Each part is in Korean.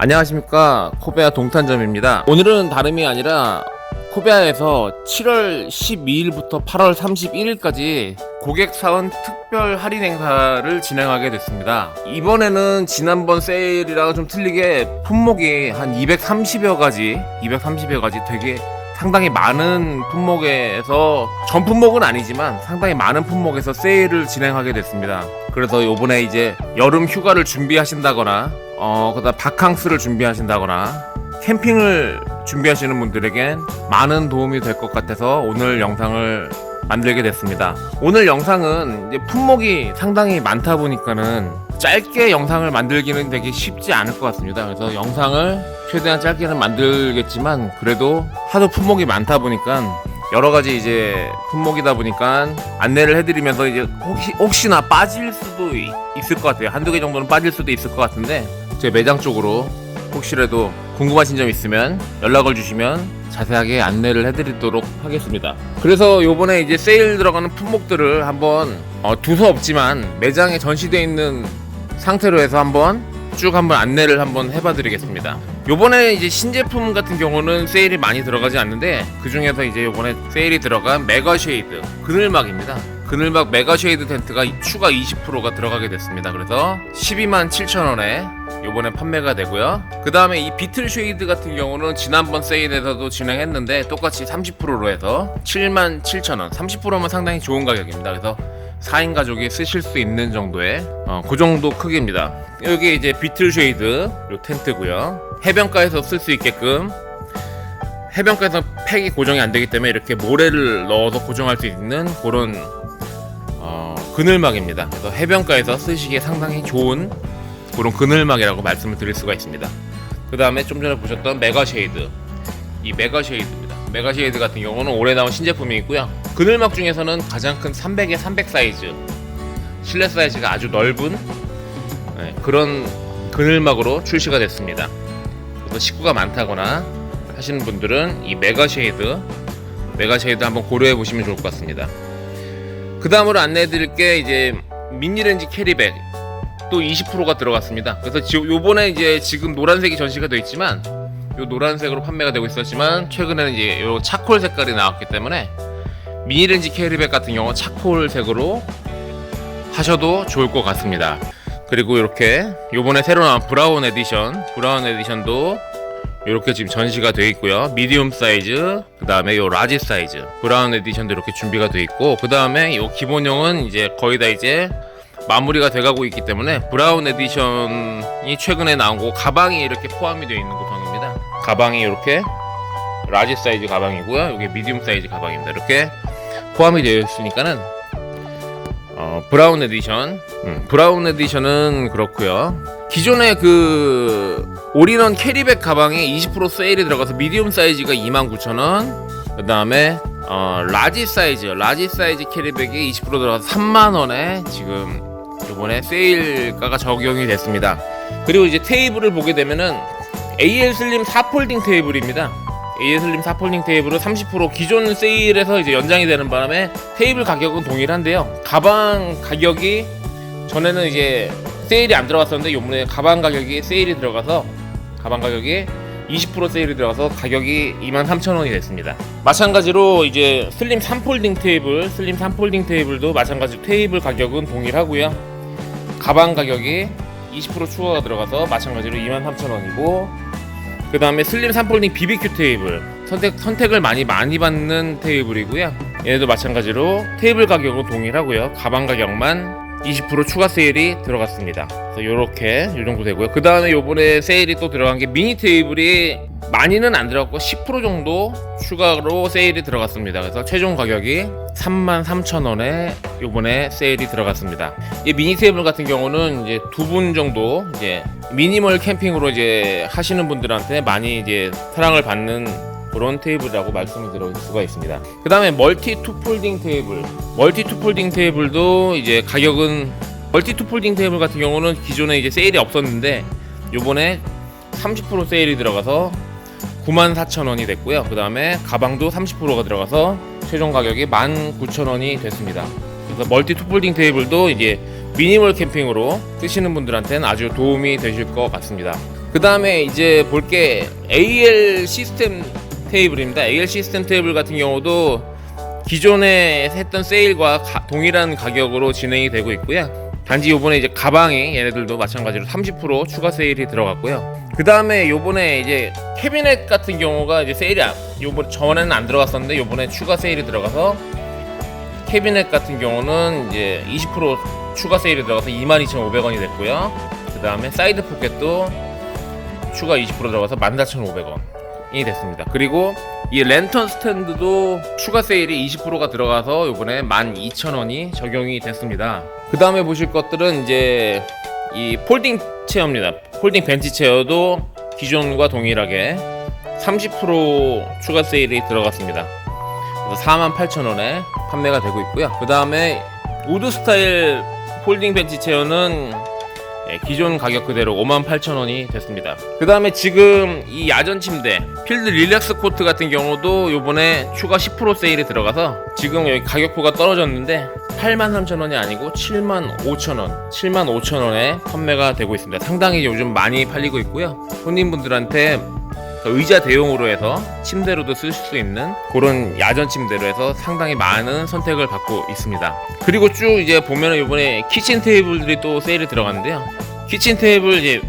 안녕하십니까, 코베아 동탄점입니다. 오늘은 다름이 아니라 코베아에서 7월 12일부터 8월 31일까지 고객사은 특별 할인 행사를 진행하게 됐습니다. 이번에는 지난번 세일이랑 좀 틀리게 품목이 한 230여 가지 되게 상당히 많은 품목에서, 전 품목은 아니지만 상당히 많은 품목에서 세일을 진행하게 됐습니다. 그래서 요번에 이제 여름 휴가를 준비하신다거나 그다음 바캉스를 준비하신다거나 캠핑을 준비하시는 분들에겐 많은 도움이 될 것 같아서 오늘 영상을 만들게 됐습니다. 오늘 영상은 이제 품목이 상당히 많다 보니까는 짧게 영상을 만들기는 되게 쉽지 않을 것 같습니다. 그래서 영상을 최대한 짧게는 만들겠지만 그래도 하도 품목이 많다 보니까 여러 가지 이제 품목이다 보니까 안내를 해드리면서 이제 혹시나 빠질 수도 있을 것 같아요. 한두 개 정도는 빠질 수도 있을 것 같은데 제 매장 쪽으로 혹시라도 궁금하신 점 있으면 연락을 주시면 자세하게 안내를 해드리도록 하겠습니다. 그래서 요번에 이제 세일 들어가는 품목들을 한번 두서없지만 매장에 전시되어 있는 상태로 해서 한번 안내를 한번 해봐 드리겠습니다. 요번에 이제 신제품 같은 경우는 세일이 많이 들어가지 않는데 그 중에서 이제 요번에 세일이 들어간 메가 쉐이드 그늘막입니다. 그늘막 메가 쉐이드 텐트가 추가 20%가 들어가게 됐습니다. 그래서 127,000원에 요번에 판매가 되고요. 그 다음에 이 비틀 쉐이드 같은 경우는 지난번 세일에서도 진행했는데 똑같이 30%로 해서 77,000원, 30%면 상당히 좋은 가격입니다. 그래서 4인 가족이 쓰실 수 있는 정도의 그 정도 크기입니다. 여기 이제 비틀 쉐이드 요 텐트고요. 해변가에서 쓸 수 있게끔, 해변가에서 팩이 고정이 안 되기 때문에 이렇게 모래를 넣어서 고정할 수 있는 그런 그늘막입니다. 그래서 해변가에서 쓰시기에 상당히 좋은 그런 그늘막이라고 말씀을 드릴 수가 있습니다. 그 다음에 좀 전에 보셨던 메가 쉐이드, 이 메가 쉐이드입니다. 메가 쉐이드 같은 경우는 올해 나온 신제품이 있고요. 그늘막 중에서는 가장 큰 300에 300 사이즈, 실내 사이즈가 아주 넓은 그런 그늘막으로 출시가 됐습니다. 그래서 식구가 많다거나 하시는 분들은 이 메가 쉐이드 한번 고려해 보시면 좋을 것 같습니다. 그 다음으로 안내해 드릴 게 이제 미니렌지 캐리백 또 20%가 들어갔습니다. 그래서 요번에 이제 지금 노란색이 전시가 되어 있지만 요 노란색으로 판매가 되고 있었지만 최근에는 이제 요 차콜 색깔이 나왔기 때문에 미니렌지 캐리백 같은 경우 차콜색으로 하셔도 좋을 것 같습니다. 그리고 이렇게 요번에 새로 나온 브라운 에디션도 이렇게 지금 전시가 되어 있고요. 미디움 사이즈, 그 다음에 요 라지 사이즈, 브라운 에디션도 이렇게 준비가 되어 있고, 그 다음에 요 기본형은 이제 거의 다 이제 마무리가 돼가고 있기 때문에 브라운 에디션이 최근에 나온 거 가방이 이렇게 포함이 되어 있는 구성입니다. 가방이 이렇게 라지 사이즈 가방이고요. 여기 미디움 사이즈 가방입니다. 이렇게 포함이 되어 있으니까는 브라운 에디션은 그렇고요. 기존의 그 올인원 캐리백 가방에 20% 세일이 들어가서 미디움 사이즈가 29,000원, 그 다음에 라지 사이즈 캐리백이 20% 들어가서 30,000원에 지금 이번에 세일가가 적용이 됐습니다. 그리고 이제 테이블을 보게 되면은 AL 슬림 4폴딩 테이블입니다. AL 슬림 4폴딩 테이블은 30% 기존 세일에서 이제 연장이 되는 바람에 테이블 가격은 동일한데요. 가방 가격이 전에는 이제 세일이 안 들어갔었는데 요번에 가방 가격이 세일이 들어가서 가방 가격이 20% 세일이 들어가서 가격이 23,000원이 됐습니다. 마찬가지로 이제 슬림 3폴딩 테이블도 마찬가지로 테이블 가격은 동일하고요. 가방 가격이 20% 추가가 들어가서 마찬가지로 23,000원이고, 그 다음에 슬림 3폴딩 BBQ 테이블 선택을 많이 받는 테이블이고요. 얘도 마찬가지로 테이블 가격은 동일하고요. 가방 가격만 20% 추가 세일이 들어갔습니다. 그래서 요렇게 요 정도 되고요. 그 다음에 요번에 세일이 또 들어간 게 미니 테이블이 많이는 안 들어갔고 10% 정도 추가로 세일이 들어갔습니다. 그래서 최종 가격이 33,000원에 요번에 세일이 들어갔습니다. 이 미니 테이블 같은 경우는 이제 두 분 정도 이제 미니멀 캠핑으로 이제 하시는 분들한테 많이 이제 사랑을 받는 그런 테이블이라고 말씀을 드릴 수가 있습니다. 그 다음에 멀티 투 폴딩 테이블도 이제 가격은, 멀티 투 폴딩 테이블 같은 경우는 기존에 이제 세일이 없었는데 요번에 30% 세일이 들어가서 94,000원이 됐고요. 그 다음에 가방도 30%가 들어가서 최종 가격이 19,000원이 됐습니다. 그래서 멀티 투 폴딩 테이블도 이제 미니멀 캠핑으로 쓰시는 분들한테는 아주 도움이 되실 것 같습니다. 그 다음에 이제 볼 게 AL 시스템 테이블입니다. AL 시스템 테이블 같은 경우도 기존에 했던 세일과 동일한 가격으로 진행이 되고 있고요. 단지 요번에 이제 가방에 얘네들도 마찬가지로 30% 추가 세일이 들어갔고요. 그 다음에 요번에 이제 캐비넷 같은 경우가 이제 세일이 요번 전에는 안 들어갔었는데 요번에 추가 세일이 들어가서 캐비넷 같은 경우는 이제 20% 추가 세일이 들어가서 22,500원이 됐고요. 그 다음에 사이드 포켓도 추가 20% 들어가서 14,500원이 됐습니다. 그리고 이 랜턴 스탠드도 추가 세일이 20%가 들어가서 요번에 12,000원이 적용이 됐습니다. 그 다음에 보실 것들은 이제 이 폴딩 체어입니다. 폴딩 벤치 체어도 기존과 동일하게 30% 추가 세일이 들어갔습니다. 그래서 48,000원에 판매가 되고 있고요. 그 다음에 우드 스타일 폴딩 벤치 체어는 기존 가격 그대로 58,000원이 됐습니다. 그 다음에 지금 이 야전 침대 필드 릴렉스 코트 같은 경우도 요번에 추가 10% 세일이 들어가서 지금 여기 가격표가 떨어졌는데 83,000원이 아니고 75,000원 75,000원에 판매가 되고 있습니다. 상당히 요즘 많이 팔리고 있고요. 손님분들한테 의자 대용으로 해서 침대로도 쓰실 수 있는 그런 야전 침대로 해서 상당히 많은 선택을 받고 있습니다. 그리고 쭉 이제 보면은 이번에 키친 테이블들이 또 세일이 들어갔는데요. 키친 테이블 이제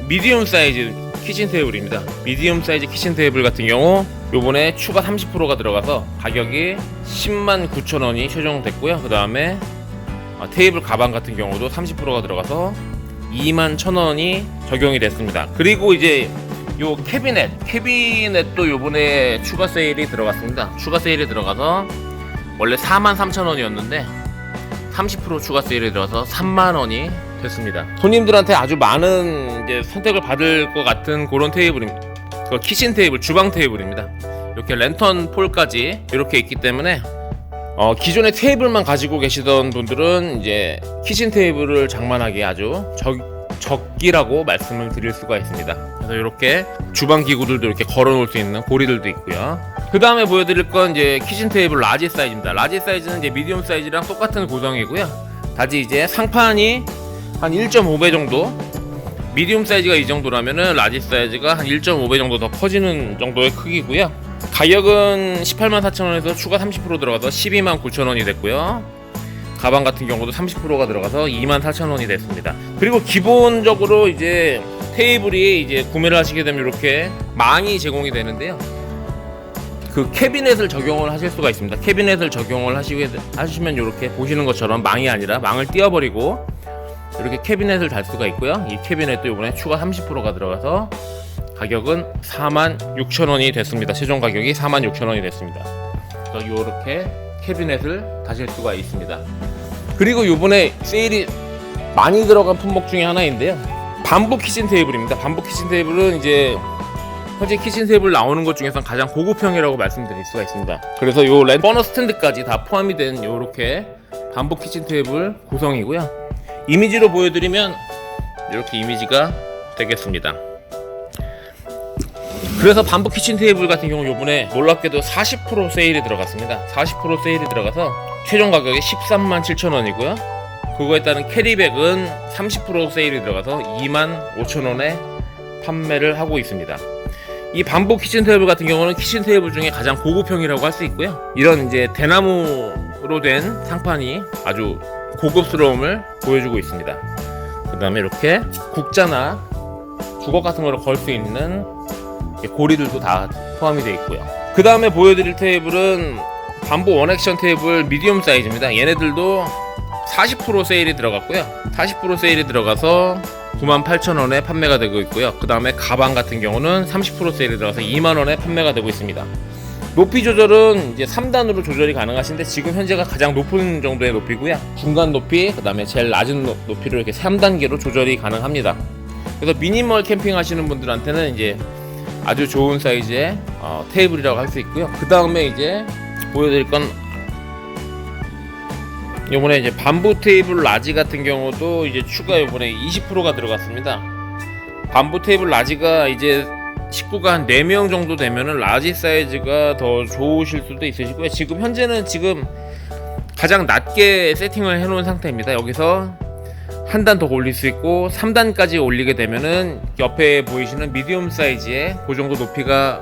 미디움 사이즈 키친 테이블입니다. 미디움 사이즈 키친 테이블 같은 경우 요번에 추가 30%가 들어가서 가격이 109,000원이 최종됐고요. 그 다음에 테이블 가방 같은 경우도 30%가 들어가서 21,000원이 적용이 됐습니다. 그리고 이제 요 캐비넷도 요번에 추가 세일이 들어갔습니다. 추가 세일이 들어가서 원래 43,000원이었는데 30% 추가 세일이 들어서 30,000원이 됐습니다. 손님들한테 아주 많은 이제 선택을 받을 것 같은 그런 테이블입니다. 그 키친 테이블, 주방 테이블입니다. 이렇게 랜턴 폴까지 이렇게 있기 때문에 기존의 테이블만 가지고 계시던 분들은 이제 키친 테이블을 장만하기 아주 적기라고 말씀을 드릴 수가 있습니다. 그래서 이렇게 주방 기구들도 이렇게 걸어 놓을 수 있는 고리들도 있고요. 그 다음에 보여드릴 건 이제 키친 테이블 라지 사이즈입니다. 라지 사이즈는 이제 미디움 사이즈랑 똑같은 구성이고요. 다시 이제 상판이 한 1.5배 정도, 미디움 사이즈가 이 정도라면은 라지 사이즈가 한 1.5배 정도 더 커지는 정도의 크기고요. 가격은 184,000원에서 추가 30% 들어가서 129,000원이 됐고요. 가방 같은 경우도 30%가 들어가서 24,000원이 됐습니다. 그리고 기본적으로 이제 테이블이 이제 구매를 하시게 되면 이렇게 망이 제공이 되는데요. 그 캐비넷을 적용을 하실 수가 있습니다. 캐비넷을 적용을 하시면 이렇게 보시는 것처럼 망이 아니라 망을 띄워버리고 이렇게 캐비넷을 달 수가 있고요. 이 캐비넷도 이번에 추가 30%가 들어가서 가격은 46,000원이 됐습니다. 최종 가격이 46,000원이 됐습니다. 그래서 이렇게 캐비넷을 다실 수가 있습니다. 그리고 이번에 세일이 많이 들어간 품목 중에 하나인데요. 밤부 키친 테이블입니다. 밤부 키친 테이블은 이제 현재 키친 테이블 나오는 것 중에서 가장 고급형이라고 말씀드릴 수가 있습니다. 그래서 요 버너 스탠드까지 다 포함이 된 요렇게 밤부 키친 테이블 구성이고요. 이미지로 보여드리면 이렇게 이미지가 되겠습니다. 그래서 밤부 키친 테이블 같은 경우 요번에 놀랍게도 40% 세일이 들어갔습니다. 40% 세일이 들어가서 최종 가격이 137,000원이고요. 그거에 따른 캐리백은 30% 세일이 들어가서 25,000원에 판매를 하고 있습니다. 이 밤부 키친 테이블 같은 경우는 키친 테이블 중에 가장 고급형이라고 할 수 있고요. 이런 이제 대나무로 된 상판이 아주 고급스러움을 보여주고 있습니다. 그 다음에 이렇게 국자나 주걱 같은 거를 걸 수 있는 고리들도 다 포함이 되어 있고요. 그 다음에 보여드릴 테이블은 밤부 원액션 테이블 미디움 사이즈입니다. 얘네들도 40% 세일이 들어갔고요. 40% 세일이 들어가서 98,000원에 판매가 되고 있고요. 그 다음에 가방 같은 경우는 30% 세일이 들어가서 2만원에 판매가 되고 있습니다. 높이 조절은 이제 3단으로 조절이 가능하신데 지금 현재가 가장 높은 정도의 높이고요. 중간 높이, 그 다음에 제일 낮은 높이로 이렇게 3단계로 조절이 가능합니다. 그래서 미니멀 캠핑 하시는 분들한테는 이제 아주 좋은 사이즈의 테이블이라고 할 수 있고요. 그 다음에 이제 보여드릴 건 요번에 이제 밤부 테이블 라지 같은 경우도 이제 추가 요번에 20%가 들어갔습니다. 밤부 테이블 라지가 이제 식구가 한 4명 정도 되면은 라지 사이즈가 더 좋으실 수도 있으시고요. 지금 현재는 가장 낮게 세팅을 해놓은 상태입니다. 여기서 한 단 더 올릴 수 있고 3단까지 올리게 되면은 옆에 보이시는 미디움 사이즈의 그 정도 높이가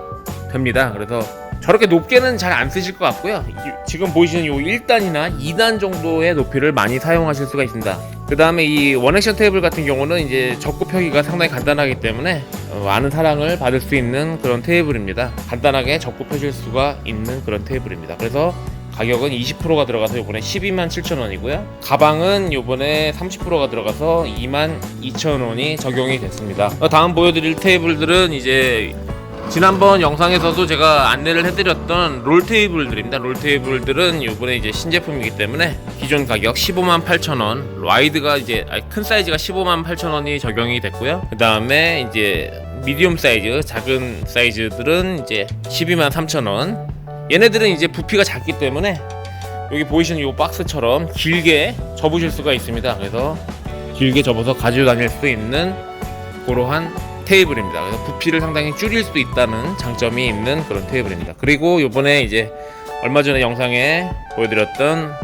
됩니다. 그래서 저렇게 높게는 잘 안 쓰실 것 같고요. 지금 보이시는 요 1단이나 2단 정도의 높이를 많이 사용하실 수가 있습니다. 그 다음에 이 원액션 테이블 같은 경우는 이제 접고 펴기가 상당히 간단하기 때문에 많은 사랑을 받을 수 있는 그런 테이블입니다. 간단하게 접고 펴실 수가 있는 그런 테이블입니다. 그래서 가격은 20%가 들어가서 요번에 127,000원이고요. 가방은 요번에 30%가 들어가서 22,000원이 적용이 됐습니다. 다음 보여드릴 테이블들은 이제 지난번 영상에서도 제가 안내를 해드렸던 롤 테이블들입니다. 롤 테이블들은 요번에 이제 신제품이기 때문에 기존 가격 158,000원, 와이드가 이제 큰 사이즈가 158,000원이 적용이 됐고요. 그 다음에 이제 미디움 사이즈, 작은 사이즈들은 이제 123,000원. 얘네들은 이제 부피가 작기 때문에 여기 보이시는 이 박스처럼 길게 접으실 수가 있습니다. 그래서 길게 접어서 가지고 다닐 수 있는 그러한 테이블입니다. 그래서 부피를 상당히 줄일 수 있다는 장점이 있는 그런 테이블입니다. 그리고 요번에 이제 얼마 전에 영상에 보여드렸던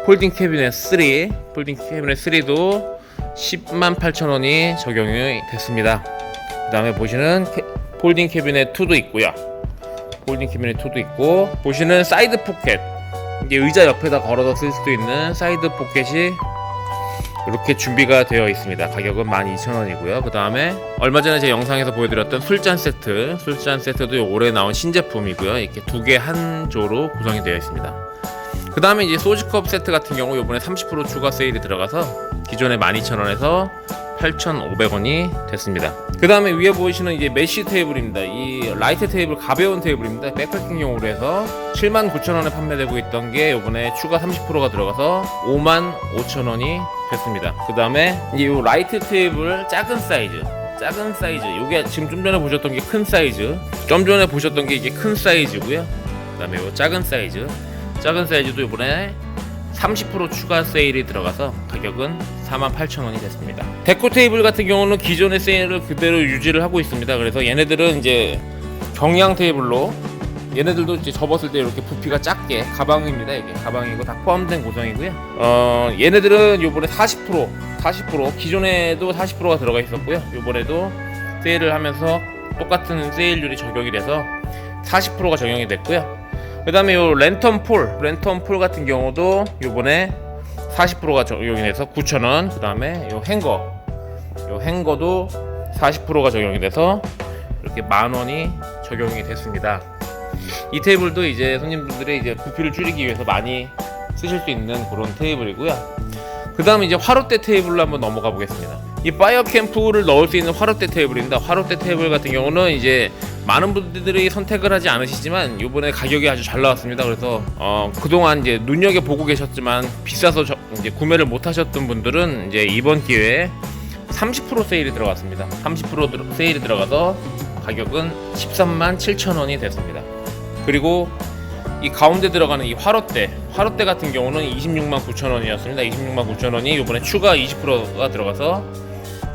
폴딩 캐비넷 3, 폴딩 캐비넷 3도 108,000원이 적용이 됐습니다. 그 다음에 보시는 폴딩 캐비넷 2도 있고요. 폴딩 캐비넷 2도 있고, 보시는 사이드 포켓, 이게 의자 옆에다 걸어서 쓸 수도 있는 사이드 포켓이 이렇게 준비가 되어 있습니다. 가격은 12,000원이고요. 그 다음에 얼마 전에 제 영상에서 보여드렸던 술잔 세트, 술잔 세트도 올해 나온 신제품이고요. 이렇게 두 개 한 조로 구성이 되어 있습니다. 그 다음에 이제 소주컵 세트 같은 경우 이번에 30% 추가 세일이 들어가서 기존에 12,000원에서 8,500원이 됐습니다. 그 다음에 위에 보이시는 이제 메쉬 테이블입니다. 이 라이트 테이블, 가벼운 테이블입니다. 백패킹용으로 해서 79,000원에 판매되고 있던 게 이번에 추가 30%가 들어가서 55,000원이 됐습니다. 그 다음에 이 라이트 테이블 작은 사이즈, 요게 지금 좀 전에 보셨던 게 큰 사이즈, 좀 전에 보셨던 게 이게 큰 사이즈고요. 그 다음에 요 작은 사이즈도 이번에 30% 추가 세일이 들어가서 가격은 48,000원이 됐습니다. 데코 테이블 같은 경우는 기존의 세일을 그대로 유지를 하고 있습니다. 그래서 얘네들은 이제 경량 테이블로, 얘네들도 이제 접었을 때 이렇게 부피가 작게, 가방입니다. 이게 가방이고 다 포함된 구성이고요. 얘네들은 요번에 40%, 기존에도 40%가 들어가 있었고요. 요번에도 세일을 하면서 똑같은 세일률이 적용이 돼서 40%가 적용이 됐고요. 그 다음에 요 랜턴 폴 같은 경우도 요번에 40%가 적용이 돼서 9,000원. 그 다음에 요 행거도 40%가 적용이 돼서 이렇게 10,000원이 적용이 됐습니다. 이 테이블도 이제 손님분들이 이제 부피를 줄이기 위해서 많이 쓰실 수 있는 그런 테이블이고요. 그 다음에 이제 화롯대 테이블로 한번 넘어가 보겠습니다. 이 파이어 캠프를 넣을 수 있는 화롯대 테이블입니다. 화롯대 테이블 같은 경우는 이제 많은 분들이 선택을 하지 않으시지만 요번에 가격이 아주 잘 나왔습니다. 그래서 그동안 이제 눈여겨보고 계셨지만 비싸서 이제 구매를 못 하셨던 분들은 이제 이번 기회에 30% 세일이 들어갔습니다. 30% 세일이 들어가서 가격은 137,000원이 됐습니다. 그리고 이 가운데 들어가는 이 화롯대 같은 경우는 269,000원이었습니다. 269,000원이 요번에 추가 20%가 들어가서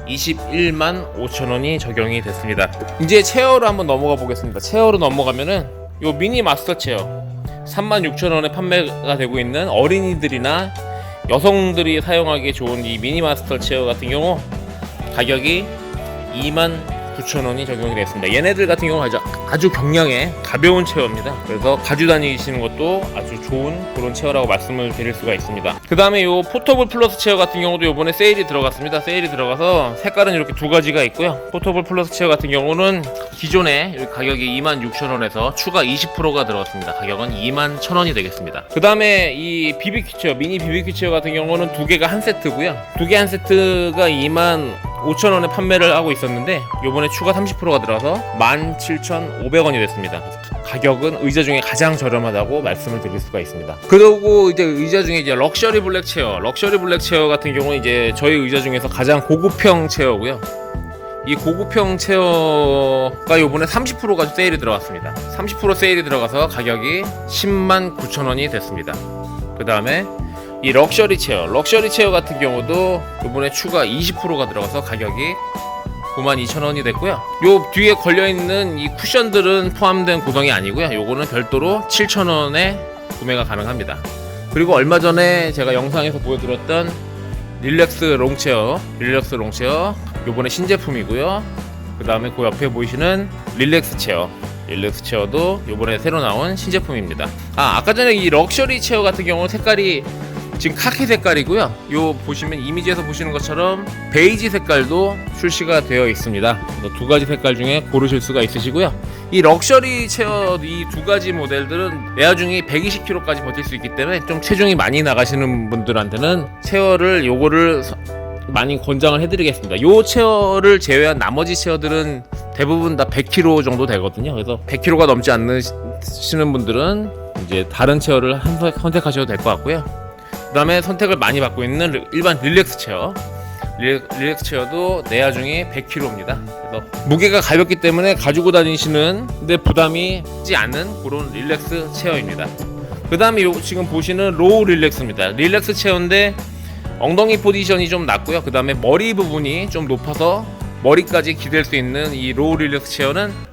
215,000원이 적용이 됐습니다. 이제 체어로 한번 넘어가 보겠습니다. 체어로 넘어가면은 요 미니 마스터 체어 36,000원에 판매가 되고 있는 어린이들이나 여성들이 사용하기 좋은 이 미니 마스터 체어 같은 경우 가격이 29,000원이 적용이 되었습니다. 얘네들 같은 경우 아주 경량의 가벼운 체어입니다. 그래서 가지고 다니시는 것도 아주 좋은 그런 체어라고 말씀을 드릴 수가 있습니다. 그 다음에 요 포터블 플러스 체어 같은 경우도 요번에 세일이 들어갔습니다. 세일이 들어가서 색깔은 이렇게 두 가지가 있고요. 포터블 플러스 체어 같은 경우는 기존에 가격이 26,000원에서 추가 20%가 들어갔습니다. 가격은 21,000원이 되겠습니다. 그 다음에 이 BBQ 체어, 미니 BBQ 체어 같은 경우는 두 개가 한 세트고요. 두 개 한 세트가 25,000원에 판매를 하고 있었는데 요번에 추가 30%가 들어서 17,500원이 됐습니다. 가격은 의자 중에 가장 저렴하다고 말씀을 드릴 수가 있습니다. 그리고 이제 의자 중에 이제 럭셔리 블랙 체어 같은 경우는 이제 저희 의자 중에서 가장 고급형 체어고요. 이 고급형 체어가 요번에 30%가 세일이 들어갔습니다. 30% 세일이 들어가서 가격이 109,000원이 됐습니다. 그 다음에 이 럭셔리 체어 같은 경우도 요번에 추가 20%가 들어가서 가격이 92,000원이 됐고요. 요 뒤에 걸려있는 이 쿠션들은 포함된 구성이 아니고요. 요거는 별도로 7,000원에 구매가 가능합니다. 그리고 얼마 전에 제가 영상에서 보여드렸던 릴렉스 롱체어 요번에 신제품이고요. 그 다음에 그 옆에 보이시는 릴렉스 체어도 요번에 새로 나온 신제품입니다. 아까 전에 이 럭셔리 체어 같은 경우는 색깔이 지금 카키 색깔이고요. 요 보시면 이미지에서 보시는 것처럼 베이지 색깔도 출시가 되어 있습니다. 두 가지 색깔 중에 고르실 수가 있으시고요. 이 럭셔리 체어 이 두 가지 모델들은 내하중이 120kg까지 버틸 수 있기 때문에 좀 체중이 많이 나가시는 분들한테는 체어를 요거를 많이 권장을 해드리겠습니다. 요 체어를 제외한 나머지 체어들은 대부분 다 100kg 정도 되거든요. 그래서 100kg가 넘지 않으시는 분들은 이제 다른 체어를 선택하셔도 될 것 같고요. 그 다음에 선택을 많이 받고 있는 일반 릴렉스 체어도 내하중이 100kg입니다. 그래서 무게가 가볍기 때문에 가지고 다니시는데 부담이 있지 않은 그런 릴렉스 체어입니다. 그 다음에 지금 보시는 로우 릴렉스입니다. 릴렉스 체어인데 엉덩이 포지션이 좀 낮고요. 그 다음에 머리 부분이 좀 높아서 머리까지 기댈 수 있는 이 로우 릴렉스 체어는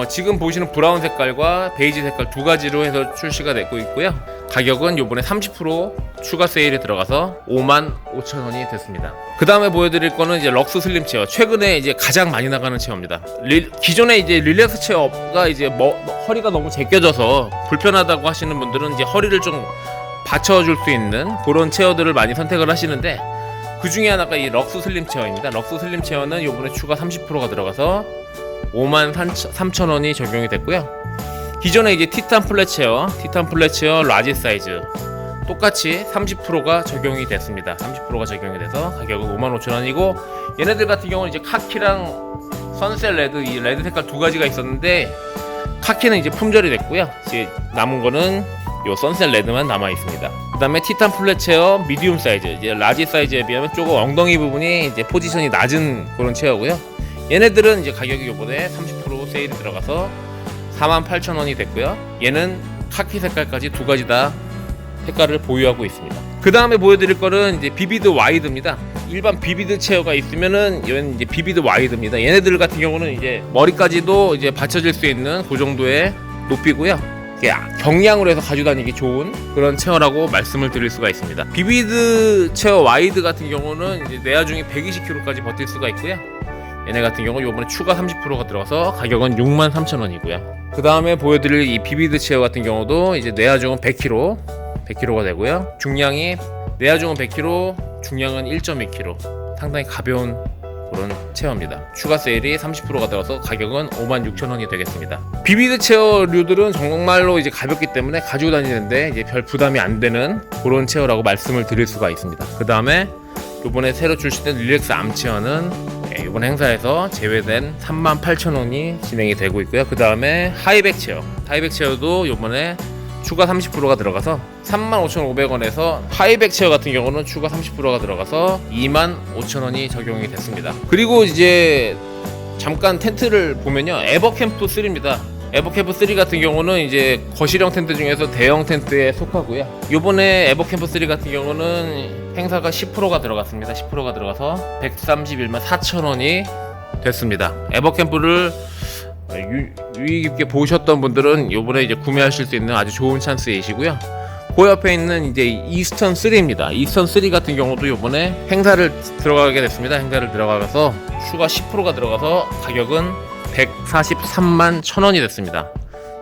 지금 보시는 브라운 색깔과 베이지 색깔 두 가지로 해서 출시가 되고 있고요. 가격은 요번에 30% 추가 세일에 들어가서 55,000원이 됐습니다. 그 다음에 보여드릴 거는 이제 럭스 슬림 체어. 최근에 이제 가장 많이 나가는 체어입니다. 기존에 이제 릴렉스 체어가 이제 허리가 너무 제껴져서 불편하다고 하시는 분들은 이제 허리를 좀 받쳐줄 수 있는 그런 체어들을 많이 선택을 하시는데, 그 중에 하나가 이 럭스 슬림 체어입니다. 럭스 슬림 체어는 요번에 추가 30%가 들어가서 53,000원이 적용이 됐고요. 기존에 이제 티탄 플랫 체어 라지 사이즈 똑같이 30%가 적용이 됐습니다. 30%가 적용이 돼서 가격은 55,000원이고, 얘네들 같은 경우는 이제 카키랑 선셋 레드, 이 레드 색깔 두 가지가 있었는데 카키는 이제 품절이 됐고요. 이제 남은 거는 요 선셋 레드만 남아 있습니다. 그 다음에 티탄 플랫 체어 미디움 사이즈, 이제 라지 사이즈에 비하면 조금 엉덩이 부분이 이제 포지션이 낮은 그런 체어고요. 얘네들은 이제 가격이 요번에 30% 세일이 들어가서 48,000원이 됐고요. 얘는 카키 색깔까지 두 가지 다 색깔을 보유하고 있습니다. 그 다음에 보여드릴 거는 이제 비비드 와이드입니다. 일반 비비드 체어가 있으면은 얘는 이제 비비드 와이드입니다. 얘네들 같은 경우는 이제 머리까지도 이제 받쳐질 수 있는 그 정도의 높이고요. 경량으로 해서 가지고 다니기 좋은 그런 체어라고 말씀을 드릴 수가 있습니다. 비비드 체어 와이드 같은 경우는 이제 내하중이 120kg까지 버틸 수가 있고요. 얘네 같은 경우 요번에 추가 30%가 들어가서 가격은 63,000원이고요. 그 다음에 보여드릴 이 비비드 체어 같은 경우도 이제 내하중은 100kg가 되고요. 중량이 내하중은 100kg, 중량은 1.2kg, 상당히 가벼운 그런 체어입니다. 추가 세일이 30%가 들어서 가격은 56,000원이 되겠습니다. 비비드 체어류들은 정말로 이제 가볍기 때문에 가지고 다니는데 이제 별 부담이 안 되는 그런 체어라고 말씀을 드릴 수가 있습니다. 그 다음에 요번에 새로 출시된 릴렉스 암 체어는 이번 행사에서 제외된 38,000원이 진행이 되고 있고요. 그 다음에 하이백 체어도 요번에 추가 30%가 들어가서 35,500원에서 하이백 체어 같은 경우는 추가 30%가 들어가서 25,000원이 적용이 됐습니다. 그리고 이제 잠깐 텐트를 보면요, 에버캠프 3입니다. 에버캠프 3 같은 경우는 이제 거실형 텐트 중에서 대형 텐트에 속하고요. 요번에 에버캠프 3 같은 경우는 행사가 10%가 들어갔습니다. 10%가 들어가서 131,4,000원이 됐습니다. 에버캠프를 유의 깊게 보셨던 분들은 요번에 이제 구매하실 수 있는 아주 좋은 찬스이시고요. 그 옆에 있는 이제 이스턴 3입니다. 이스턴 3 같은 경우도 요번에 행사를 들어가게 됐습니다. 행사를 들어가서 추가 10%가 들어가서 가격은 143,1,000원이 됐습니다.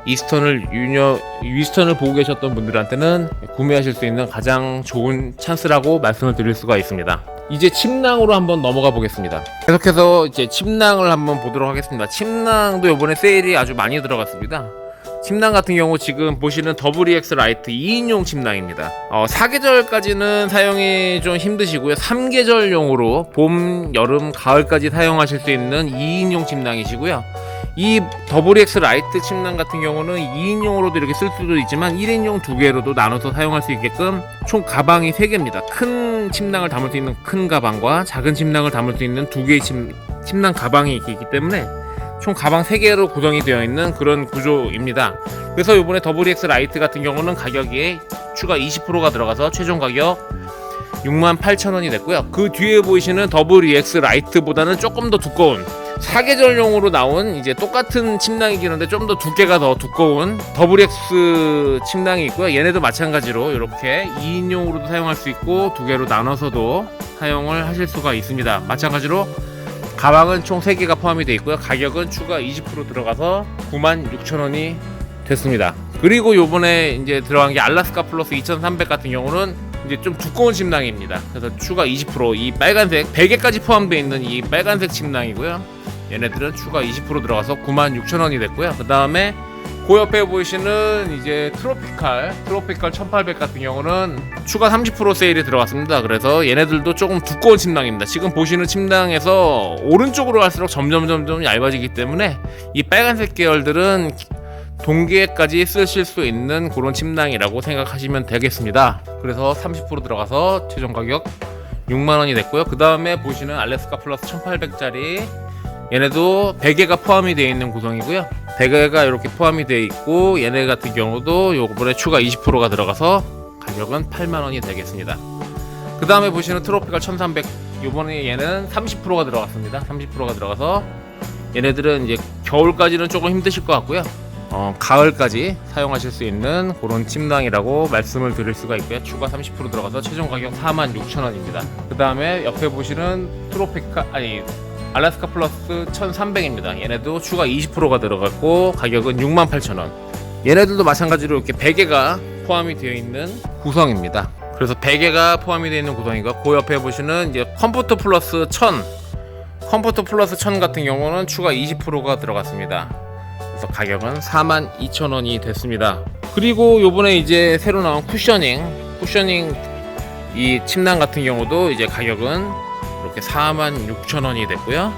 이스턴을 보고 계셨던 분들한테는 구매하실 수 있는 가장 좋은 찬스라고 말씀을 드릴 수가 있습니다. 이제 침낭으로 한번 넘어가 보겠습니다. 계속해서 이제 침낭을 한번 보도록 하겠습니다. 침낭도 이번에 세일이 아주 많이 들어갔습니다. 침낭 같은 경우 지금 보시는 WEX 라이트 2인용 침낭입니다. 4계절까지는 사용이 좀 힘드시고요. 3계절용으로 봄, 여름, 가을까지 사용하실 수 있는 2인용 침낭이시고요. 이 WEX 라이트 침낭 같은 경우는 2인용으로도 이렇게 쓸 수도 있지만 1인용 2개로도 나눠서 사용할 수 있게끔 총 가방이 3개입니다. 큰 침낭을 담을 수 있는 큰 가방과 작은 침낭을 담을 수 있는 2개의 침낭 가방이 있기 때문에 총 가방 3개로 구성이 되어 있는 그런 구조입니다. 그래서 이번에 WEX 라이트 같은 경우는 가격이 추가 20%가 들어가서 최종 가격 68,000원이 됐고요. 그 뒤에 보이시는 WEX 라이트보다는 조금 더 두꺼운 4계절용으로 나온 이제 똑같은 침낭이긴 한데 좀 더 두께가 더 두꺼운 WEX 침낭이 있고요. 얘네도 마찬가지로 이렇게 2인용으로도 사용할 수 있고 2개로 나눠서도 사용을 하실 수가 있습니다. 마찬가지로 가방은 총 3개가 포함이 되어 있고요. 가격은 추가 20% 들어가서 96,000원이 됐습니다. 그리고 요번에 이제 들어간 게 알래스카 플러스 2300 같은 경우는 이제 좀 두꺼운 침낭입니다. 그래서 추가 20%이 빨간색 베개까지 포함되어 있는 이 빨간색 침낭이고요. 얘네들은 추가 20% 들어가서 96,000원이 됐고요. 그 다음에 그 옆에 보이시는 이제 트로피칼 1800 같은 경우는 추가 30% 세일이 들어갔습니다. 그래서 얘네들도 조금 두꺼운 침낭입니다. 지금 보시는 침낭에서 오른쪽으로 갈수록 점점 얇아지기 때문에 이 빨간색 계열들은 동계까지 쓰실 수 있는 그런 침낭이라고 생각하시면 되겠습니다. 그래서 30% 들어가서 최종 가격 6만원이 됐고요. 그 다음에 보시는 알래스카 플러스 1800짜리 얘네도 베개가 포함이 되어 있는 구성이고요. 베개가 이렇게 포함이 되어 있고 얘네 같은 경우도 요번에 추가 20%가 들어가서 가격은 8만원이 되겠습니다. 그 다음에 보시는 트로피칼 1300 요번에 얘는 30%가 들어갔습니다. 30%가 들어가서 얘네들은 이제 겨울까지는 조금 힘드실 것 같고요. 가을까지 사용하실 수 있는 그런 침낭이라고 말씀을 드릴 수가 있고요. 추가 30% 들어가서 최종 가격 46,000원입니다. 그 다음에 옆에 보시는 알래스카 플러스 1300입니다. 얘네도 추가 20%가 들어갔고 가격은 68,000원. 얘네들도 마찬가지로 이렇게 베개가 포함이 되어 있는 구성입니다. 그래서 베개가 포함이 되어 있는 구성이고 그 옆에 보시는 이제 컴포트 플러스 1000 같은 경우는 추가 20%가 들어갔습니다. 그래서 가격은 42,000원이 됐습니다. 그리고 요번에 이제 새로 나온 쿠셔닝 이 침낭 같은 경우도 이제 가격은 이렇게 46,000원이 됐고요.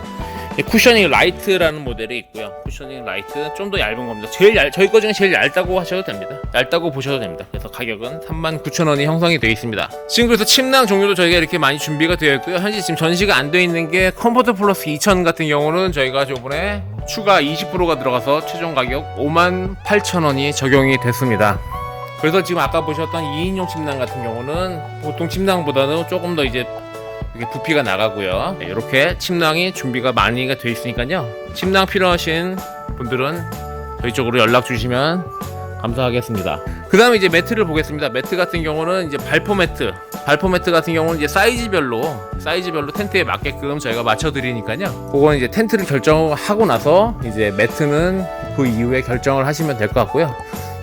쿠셔닝 라이트라는 모델이 있고요. 쿠셔닝 라이트 좀 더 얇은 겁니다. 저희 거 중에 제일 얇다고 하셔도 됩니다. 얇다고 보셔도 됩니다. 그래서 가격은 39,000원이 형성이 되어 있습니다. 지금 그래서 침낭 종류도 저희가 이렇게 많이 준비가 되어 있고요. 현재 지금 전시가 안 되어 있는 게 컴포트 플러스 2000 같은 경우는 저희가 저번에 추가 20%가 들어가서 최종 가격 58,000원이 적용이 됐습니다. 그래서 지금 아까 보셨던 2인용 침낭 같은 경우는 보통 침낭보다는 조금 더 이제 부피가 나가고요. 이렇게 침낭이 준비가 많이 되어 있으니까요. 침낭 필요하신 분들은 저희 쪽으로 연락 주시면 감사하겠습니다. 그 다음에 이제 매트를 보겠습니다. 매트 같은 경우는 이제 발포 매트 같은 경우는 이제 사이즈별로 텐트에 맞게끔 저희가 맞춰드리니까요. 그거는 이제 텐트를 결정하고 나서 이제 매트는 그 이후에 결정을 하시면 될 것 같고요.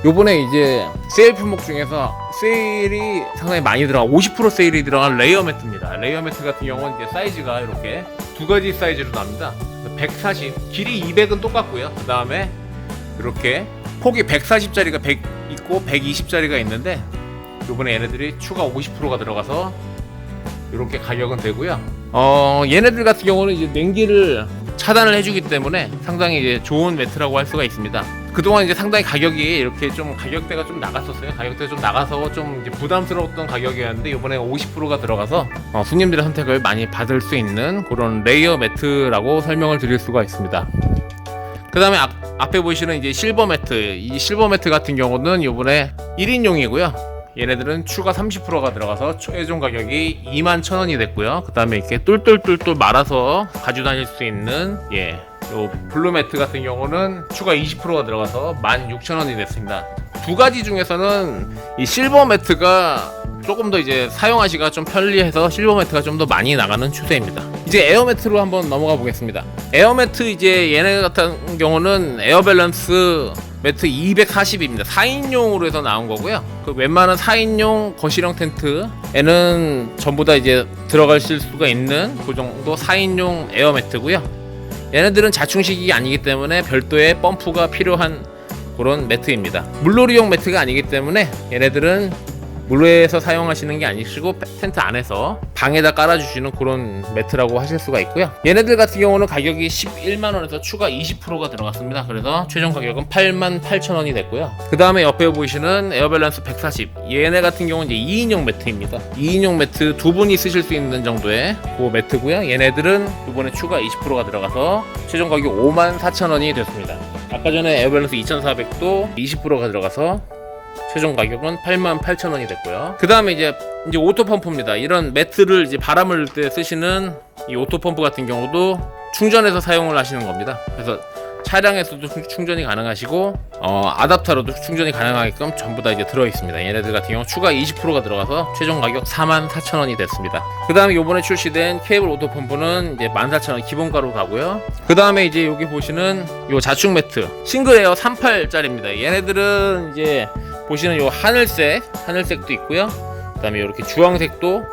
요번에 이제 세일 품목 중에서 세일이 상당히 많이 들어간 50% 세일이 들어간 레이어 매트입니다. 레이어 매트 같은 경우는 이제 사이즈가 이렇게 두 가지 사이즈로 나옵니다. 140, 길이 200은 똑같고요. 그 다음에 이렇게 폭이 140짜리가 100 있고 120짜리가 있는데 요번에 얘네들이 추가 50%가 들어가서 이렇게 가격은 되고요. 얘네들 같은 경우는 이제 냉기를 차단을 해주기 때문에 상당히 이제 좋은 매트라고 할 수가 있습니다. 그동안 이제 상당히 가격이 이렇게 좀 가격대가 좀 나갔었어요. 가격대가 좀 나가서 좀 이제 부담스러웠던 가격이었는데 이번에 50%가 들어가서 손님들의 선택을 많이 받을 수 있는 그런 레이어 매트라고 설명을 드릴 수가 있습니다. 그 다음에 앞에 보시는 이제 실버 매트, 이 실버 매트 같은 경우는 이번에 1인용이고요. 얘네들은 추가 30%가 들어가서 최종 가격이 21,000원이 됐고요. 그 다음에 이렇게 똘똘똘똘 말아서 가지고 다닐 수 있는 요 블루 매트 같은 경우는 추가 20%가 들어가서 16,000원이 됐습니다. 두 가지 중에서는 이 실버 매트가 조금 더 이제 사용하시기가 좀 편리해서 실버 매트가 좀 더 많이 나가는 추세입니다. 이제 에어 매트로 한번 넘어가 보겠습니다. 에어 매트 이제 얘네 같은 경우는 에어 밸런스 매트 240입니다. 4인용으로 해서 나온 거고요. 그 웬만한 4인용 거실형 텐트에는 전부 다 이제 들어가실 수가 있는 그 정도 4인용 에어 매트고요. 얘네들은 자충식이 아니기 때문에 별도의 펌프가 필요한 그런 매트입니다. 물놀이용 매트가 아니기 때문에 얘네들은 물에서 사용하시는 게 아니시고 텐트 안에서 방에다 깔아주시는 그런 매트라고 하실 수가 있고요. 얘네들 같은 경우는 가격이 11만원에서 추가 20%가 들어갔습니다. 그래서 최종 가격은 88,000원이 됐고요. 그 다음에 옆에 보이시는 에어밸런스 140 얘네 같은 경우는 이제 2인용 매트입니다. 2인용 매트 두 분이 쓰실 수 있는 정도의 그 매트고요. 얘네들은 이번에 추가 20%가 들어가서 최종 가격 54,000원이 됐습니다. 아까 전에 에어밸런스 2400도 20%가 들어가서 최종 가격은 88,000원이 됐고요. 그 다음에 이제 오토 펌프입니다. 이런 매트를 이제 바람을 넣을 때 쓰시는 이 오토 펌프 같은 경우도 충전해서 사용을 하시는 겁니다. 그래서 차량에서도 충전이 가능하시고 아답터로도 충전이 가능하게끔 전부 다 이제 들어있습니다. 얘네들 같은 경우 추가 20%가 들어가서 최종 가격 44,000원이 됐습니다. 그 다음에 요번에 출시된 케이블 오토 펌프는 이제 14,000원 기본가로 가고요. 그 다음에 이제 여기 보시는 요 자축 매트 싱글 에어 38짜리입니다. 얘네들은 이제 보시는 요 하늘색도 있고요. 그 다음에 이렇게 주황색도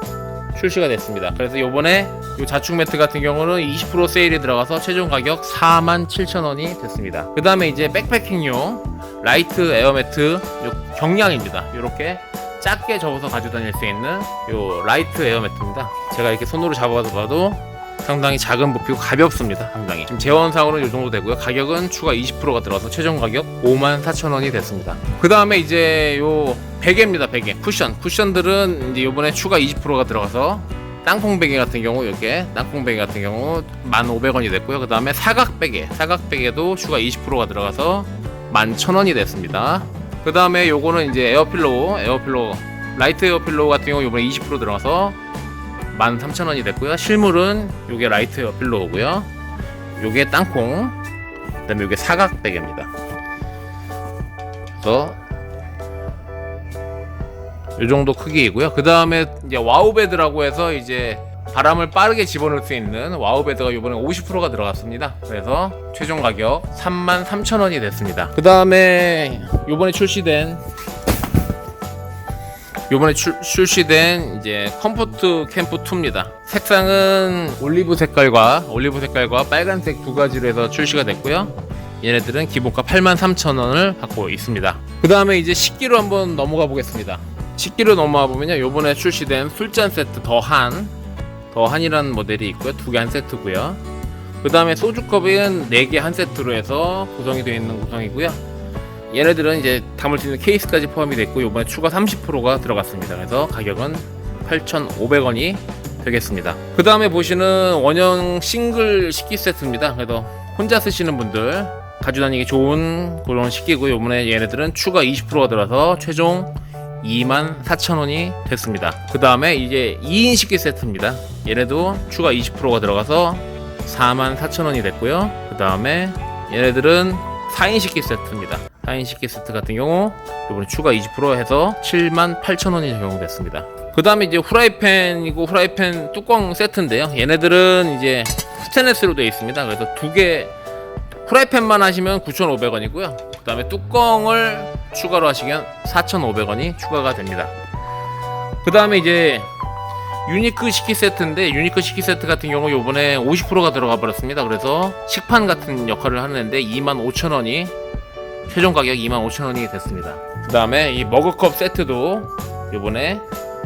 출시가 됐습니다. 그래서 요번에 요 자축 매트 같은 경우는 20% 세일이 들어가서 최종 가격 47,000원이 됐습니다. 그 다음에 이제 백패킹용 라이트 에어 매트 요 경량입니다. 요렇게 작게 접어서 가지고 다닐 수 있는 요 라이트 에어 매트입니다. 제가 이렇게 손으로 잡아봐도 상당히 작은 부피고 가볍습니다. 상당히 지금 재원상으로는 이 정도 되고요. 가격은 추가 20%가 들어서 최종 가격 54,000원이 됐습니다. 그 다음에 이제 요 베개입니다. 베개 쿠션들은 이제 요번에 추가 20%가 들어가서 땅콩 베개 같은 경우 이렇게 땅콩 베개 같은 경우 1,500원이 됐고요. 그 다음에 사각 베개도 추가 20%가 들어가서 11,000원이 됐습니다. 그 다음에 요거는 이제 에어필로우 라이트 에어필로우 같은 경우 요번에 20% 들어가서 13,000원이 됐고요. 실물은 요게 라이트 에어필로우고요. 요게 땅콩, 그 다음에 요게 사각 베개입니다. 그래서 요 정도 크기이고요. 그 다음에 이제 와우베드라고 해서 이제 바람을 빠르게 집어넣을 수 있는 와우베드가 요번에 50%가 들어갔습니다. 그래서 최종 가격 33,000원이 됐습니다. 그 다음에 요번에 출시된 이제 컴포트 캠프 2입니다. 색상은 올리브 색깔과 빨간색 두 가지로 해서 출시가 됐고요. 얘네들은 기본가 83,000원을 받고 있습니다. 그 다음에 이제 식기로 한번 넘어가 보겠습니다. 식기로 넘어가 보면요, 요번에 출시된 술잔 세트 더한이라는 모델이 있고요. 2개 한 세트고요. 그 다음에 소주컵은 4개 한 세트로 해서 구성이 되어 있는 구성이고요. 얘네들은 이제 담을 수 있는 케이스까지 포함이 됐고 요번에 추가 30%가 들어갔습니다. 그래서 가격은 8,500원이 되겠습니다. 그 다음에 보시는 원형 싱글 식기 세트입니다. 그래서 혼자 쓰시는 분들 가지고 다니기 좋은 그런 식기고 요번에 얘네들은 추가 20%가 들어서 최종 24,000원이 됐습니다. 그 다음에 이제 2인 식기 세트입니다. 얘네도 추가 20%가 들어가서 44,000원이 됐고요. 그 다음에 얘네들은 4인 식기 세트입니다. 4인 식기 세트 같은 경우 이번에 추가 20% 해서 78,000원이 적용됐습니다. 그 다음에 이제 후라이팬 뚜껑 세트인데요. 얘네들은 이제 스테인리스로 되어 있습니다. 그래서 2개 후라이팬만 하시면 9,500원이고요. 그 다음에 뚜껑을 추가로 하시면 4,500원이 추가가 됩니다. 그 다음에 이제 유니크 식기 세트인데 유니크 식기 세트 같은 경우 요번에 50%가 들어가 버렸습니다. 그래서 식판 같은 역할을 하는데 25,000원이 최종 가격 25,000원이 됐습니다. 그 다음에 이 머그컵 세트도 요번에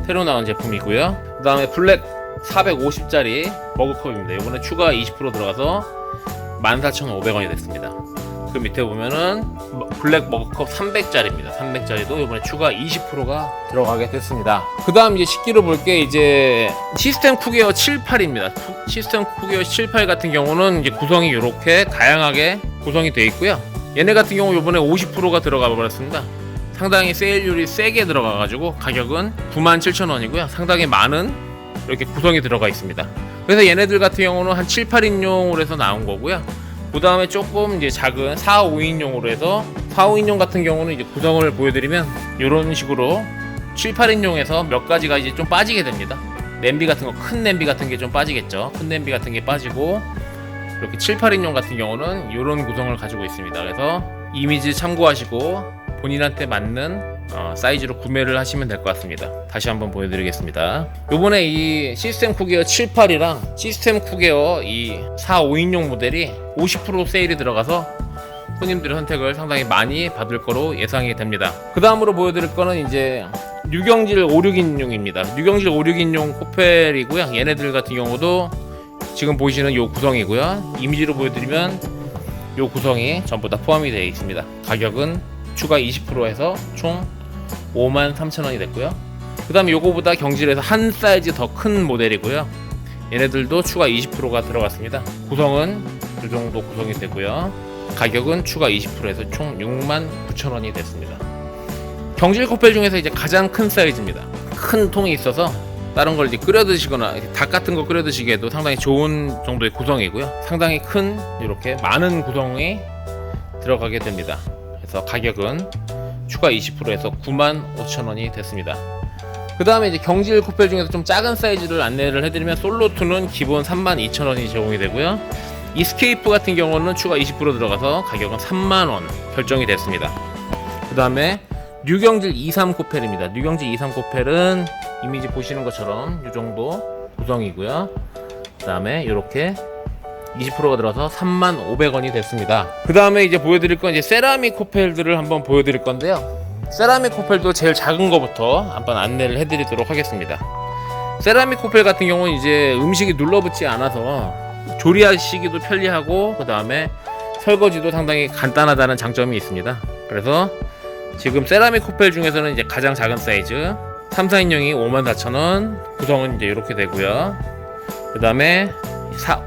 새로 나온 제품이고요. 그 다음에 블랙 450짜리 머그컵입니다. 요번에 추가 20% 들어가서 14,500원이 됐습니다. 그 밑에 보면은 블랙 머그컵 300짜리입니다. 300짜리도 이번에 추가 20%가 들어가게 됐습니다. 그 다음 이제 식기로 볼 게 이제 시스템 쿠게어 78입니다. 시스템 쿠게어 78 같은 경우는 이제 구성이 이렇게 다양하게 구성이 되어 있고요. 얘네 같은 경우 이번에 50%가 들어가 버렸습니다. 상당히 세일률이 세게 들어가가지고 가격은 97,000원이고요. 상당히 많은 이렇게 구성이 들어가 있습니다. 그래서 얘네들 같은 경우는 한 7, 8인용으로 해서 나온 거고요. 그 다음에 조금 이제 작은 4, 5인용으로 해서 4, 5인용 같은 경우는 이제 구성을 보여드리면 이런 식으로 7, 8인용에서 몇 가지가 이제 좀 빠지게 됩니다. 냄비 같은 거, 큰 냄비 같은 게 좀 빠지겠죠. 큰 냄비 같은 게 빠지고 이렇게 7, 8인용 같은 경우는 이런 구성을 가지고 있습니다. 그래서 이미지 참고하시고 본인한테 맞는 사이즈로 구매를 하시면 될 것 같습니다. 다시 한번 보여드리겠습니다. 요번에 이 시스템 쿠게어 78이랑 시스템 쿠게어 이 4, 5인용 모델이 50% 세일이 들어가서 손님들의 선택을 상당히 많이 받을 거로 예상이 됩니다. 그 다음으로 보여드릴 거는 이제 유경질 5, 6인용입니다. 유경질 5, 6인용 코펠이고요. 얘네들 같은 경우도 지금 보시는 요 구성이고요. 이미지로 보여드리면 요 구성이 전부 다 포함이 되어 있습니다. 가격은 추가 20% 해서 총 53,000원이 됐고요. 그 다음에 요거보다 경질에서 한 사이즈 더 큰 모델이고요. 얘네들도 추가 20%가 들어갔습니다. 구성은 이 정도 구성이 되고요. 가격은 추가 20%에서 총 69,000원이 됐습니다. 경질 코펠 중에서 이제 가장 큰 사이즈입니다. 큰 통이 있어서 다른 걸 이제 끓여 드시거나 닭 같은 거 끓여 드시기에도 상당히 좋은 정도의 구성이고요. 상당히 큰 이렇게 많은 구성이 들어가게 됩니다. 그래서 가격은 추가 20%에서 95,000원이 됐습니다. 그 다음에 이제 경질 코펠 중에서 좀 작은 사이즈를 안내를 해드리면 솔로2는 기본 32,000원이 제공이 되고요. 이스케이프 같은 경우는 추가 20% 들어가서 가격은 30,000원 결정이 됐습니다. 그 다음에 뉴경질 23 코펠입니다. 뉴경질 23 코펠은 이미지 보시는 것처럼 이 정도 구성이고요. 그 다음에 이렇게 20%가 들어서 35,000원이 됐습니다. 그 다음에 이제 보여드릴 건 이제 세라믹 코펠들을 한번 보여드릴 건데요. 세라믹 코펠도 제일 작은 거부터 한번 안내를 해드리도록 하겠습니다. 세라믹 코펠 같은 경우는 이제 음식이 눌러붙지 않아서 조리하시기도 편리하고 그 다음에 설거지도 상당히 간단하다는 장점이 있습니다. 그래서 지금 세라믹 코펠 중에서는 이제 가장 작은 사이즈 3, 4인용이 54,000원, 구성은 이제 이렇게 되고요. 그 다음에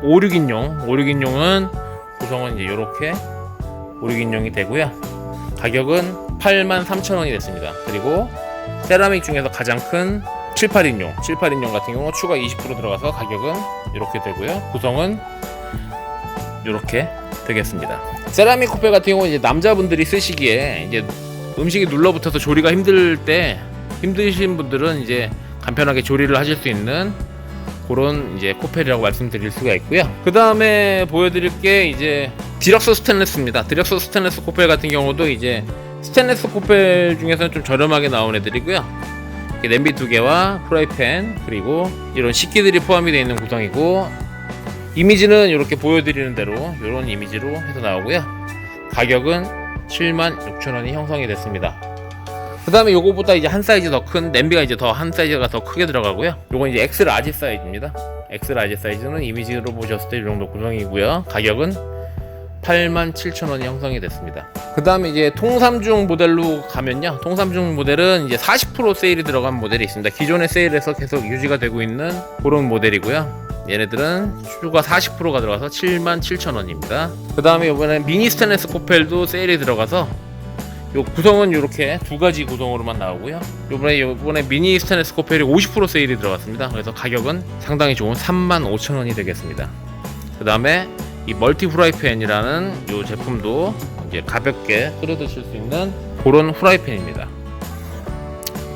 5, 6인용은 구성은 이제 이렇게 5, 6인용이 되고요. 가격은 83,000원이 됐습니다. 그리고 세라믹 중에서 가장 큰 7, 8인용 같은 경우 추가 20% 들어가서 가격은 이렇게 되고요. 구성은 이렇게 되겠습니다. 세라믹 코펠 같은 경우 이제 남자분들이 쓰시기에 이제 음식이 눌러붙어서 조리가 힘드신 분들은 이제 간편하게 조리를 하실 수 있는 그런 이제 코펠이라고 말씀드릴 수가 있고요. 그 다음에 보여드릴 게 이제 디럭스 스테인레스입니다. 디럭스 스테인레스 코펠 같은 경우도 이제 스테인레스 코펠 중에서는 좀 저렴하게 나온 애들이고요. 냄비 2개와 프라이팬 그리고 이런 식기들이 포함이 되어 있는 구성이고, 이미지는 이렇게 보여드리는 대로 이런 이미지로 해서 나오고요. 가격은 76,000원이 형성이 됐습니다. 그 다음에 요거보다 이제 한 사이즈 더 큰 냄비가 이제 한 사이즈가 더 크게 들어가고요. 요건 이제 X 라지 사이즈입니다. X 라지 사이즈는 이미지로 보셨을 때 이 정도 구성이고요. 가격은 87,000원이 형성이 됐습니다. 그 다음에 이제 통삼중 모델로 가면요. 통삼중 모델은 이제 40% 세일이 들어간 모델이 있습니다. 기존의 세일에서 계속 유지가 되고 있는 그런 모델이고요. 얘네들은 추가 40%가 들어가서 77,000원입니다. 그 다음에 이번에 미니 스테인레스 코펠도 세일이 들어가서 요 구성은 이렇게 두 가지 구성으로만 나오고요. 요번에 미니 스테인레스 코펠이 50% 세일이 들어갔습니다. 그래서 가격은 상당히 좋은 35,000원이 되겠습니다. 그 다음에 이 멀티 후라이팬이라는 요 제품도 이제 가볍게 끓여 드실 수 있는 그런 후라이팬입니다.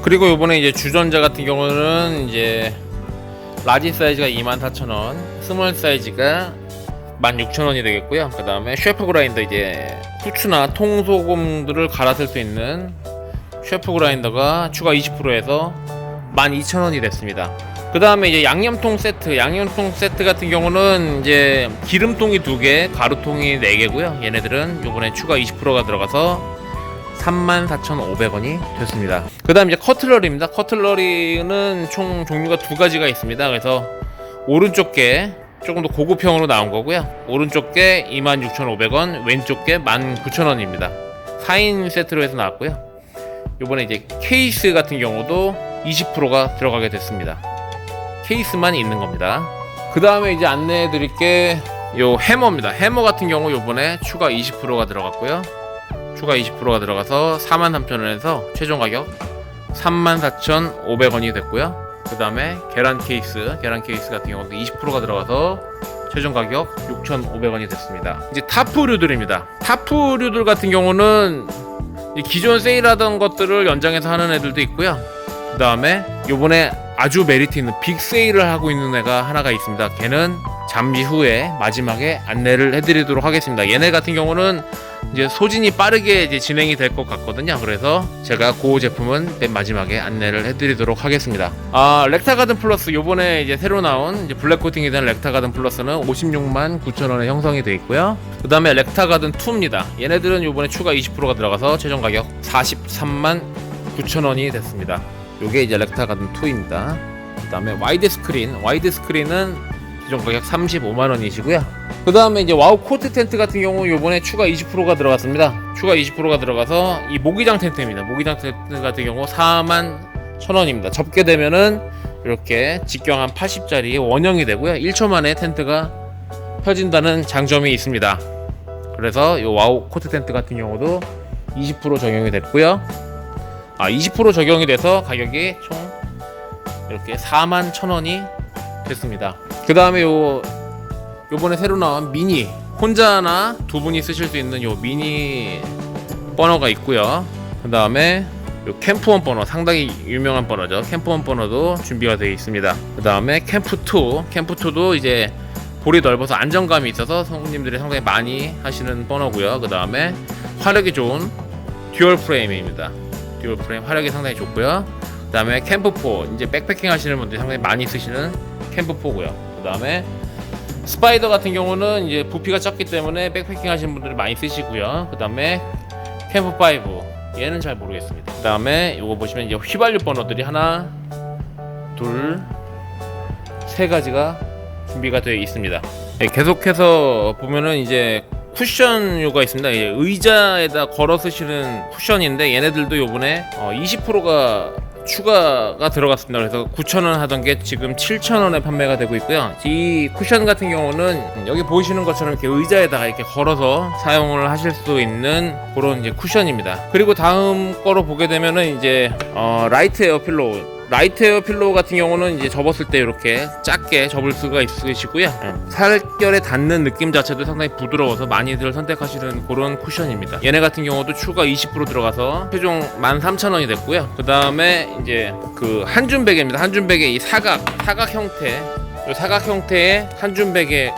그리고 요번에 이제 주전자 같은 경우는 이제 라지 사이즈가 24,000원, 스몰 사이즈가 16,000원이 되겠고요. 그 다음에 셰프 그라인더, 이제 후추나 통소금들을 갈아 쓸 수 있는 셰프 그라인더가 추가 20%에서 12,000원이 됐습니다. 그 다음에 이제 양념통 세트 같은 경우는 이제 기름통이 2개, 가루통이 4개고요. 얘네들은 요번에 추가 20%가 들어가서 34,500원이 됐습니다. 그 다음 이제 커틀러리입니다. 커틀러리는 총 종류가 2가지가 있습니다. 그래서 오른쪽 게 조금 더 고급형으로 나온 거고요. 오른쪽 게 26,500원, 왼쪽 게 19,000원입니다. 4인 세트로 해서 나왔고요. 요번에 이제 케이스 같은 경우도 20%가 들어가게 됐습니다. 케이스만 있는 겁니다. 그 다음에 이제 안내해 드릴 게 요 해머입니다. 해머 같은 경우 요번에 추가 20%가 들어갔고요. 추가 20%가 들어가서 43,000원에서 최종 가격 34,500원이 됐고요. 그 다음에 계란 케이스 같은 경우도 20%가 들어가서 최종 가격 6,500원이 됐습니다. 이제 타프류들입니다. 타프류들 같은 경우는 기존 세일하던 것들을 연장해서 하는 애들도 있고요. 그 다음에 요번에 아주 메리트 있는 빅 세일을 하고 있는 애가 하나가 있습니다. 걔는 잠시 후에 마지막에 안내를 해드리도록 하겠습니다. 얘네 같은 경우는 이제 소진이 빠르게 이제 진행이 될 것 같거든요. 그래서 제가 그 제품은 맨 마지막에 안내를 해드리도록 하겠습니다. 렉타가든 플러스, 요번에 이제 새로 나온 이제 블랙 코팅이 된 렉타가든 플러스는 569,000원에 형성이 되어 있고요. 그 다음에 렉타가든 2입니다. 얘네들은 요번에 추가 20%가 들어가서 최종 가격 439,000원이 됐습니다. 요게 이제 렉타가든 2입니다. 그 다음에 와이드 스크린은 기존 가격 35만원이시고요. 그 다음에 이제 와우 코트 텐트 같은 경우 요번에 추가 20%가 들어갔습니다. 추가 20%가 들어가서 이 모기장 텐트입니다. 모기장 텐트 같은 경우 41,000원입니다. 접게 되면은 이렇게 직경 한 80짜리 원형이 되고요. 1초 만에 텐트가 펴진다는 장점이 있습니다. 그래서 이 와우 코트 텐트 같은 경우도 20% 적용이 됐고요. 20% 적용이 돼서 가격이 총 이렇게 41,000원이 됐습니다. 그 다음에 요번에 새로 나온 미니 혼자나 두 분이 쓰실 수 있는 요 미니 버너가 있고요. 그 다음에 요 캠프원 버너, 상당히 유명한 버너죠. 캠프원 버너도 준비가 되어 있습니다. 그 다음에 캠프2도 이제 볼이 넓어서 안정감이 있어서 손님들이 상당히 많이 하시는 버너고요. 그 다음에 화력이 좋은 듀얼 프레임입니다. 듀얼 프레임 화력이 상당히 좋고요. 그 다음에 캠프4, 이제 백패킹 하시는 분들이 상당히 많이 쓰시는 캠프4고요. 그 다음에 스파이더 같은 경우는 이제 부피가 작기 때문에 백패킹 하시는 분들이 많이 쓰시고요. 그 다음에 캠프5, 얘는 잘 모르겠습니다. 그 다음에 이거 보시면 이제 휘발유 버너들이 하나, 둘, 세 가지가 준비가 되어 있습니다. 네, 계속해서 보면은 이제 쿠션류가 있습니다. 의자에다 걸어 쓰시는 쿠션인데 얘네들도 요번에 20%가 추가가 들어갔습니다. 그래서 9,000원 하던 게 지금 7,000원에 판매가 되고 있고요. 이 쿠션 같은 경우는 여기 보이시는 것처럼 이렇게 의자에다가 이렇게 걸어서 사용을 하실 수 있는 그런 이제 쿠션입니다. 그리고 다음 거로 보게 되면은 이제 라이트 에어 필로우. 라이트 에어 필로우 같은 경우는 이제 접었을 때 이렇게 작게 접을 수가 있으시고요. 살결에 닿는 느낌 자체도 상당히 부드러워서 많이들 선택하시는 그런 쿠션입니다. 얘네 같은 경우도 추가 20% 들어가서 최종 13,000원이 됐고요. 그 다음에 이제 그 한줌 베개입니다. 한줌 베개 이 사각 형태, 이 사각 형태의 한줌 베개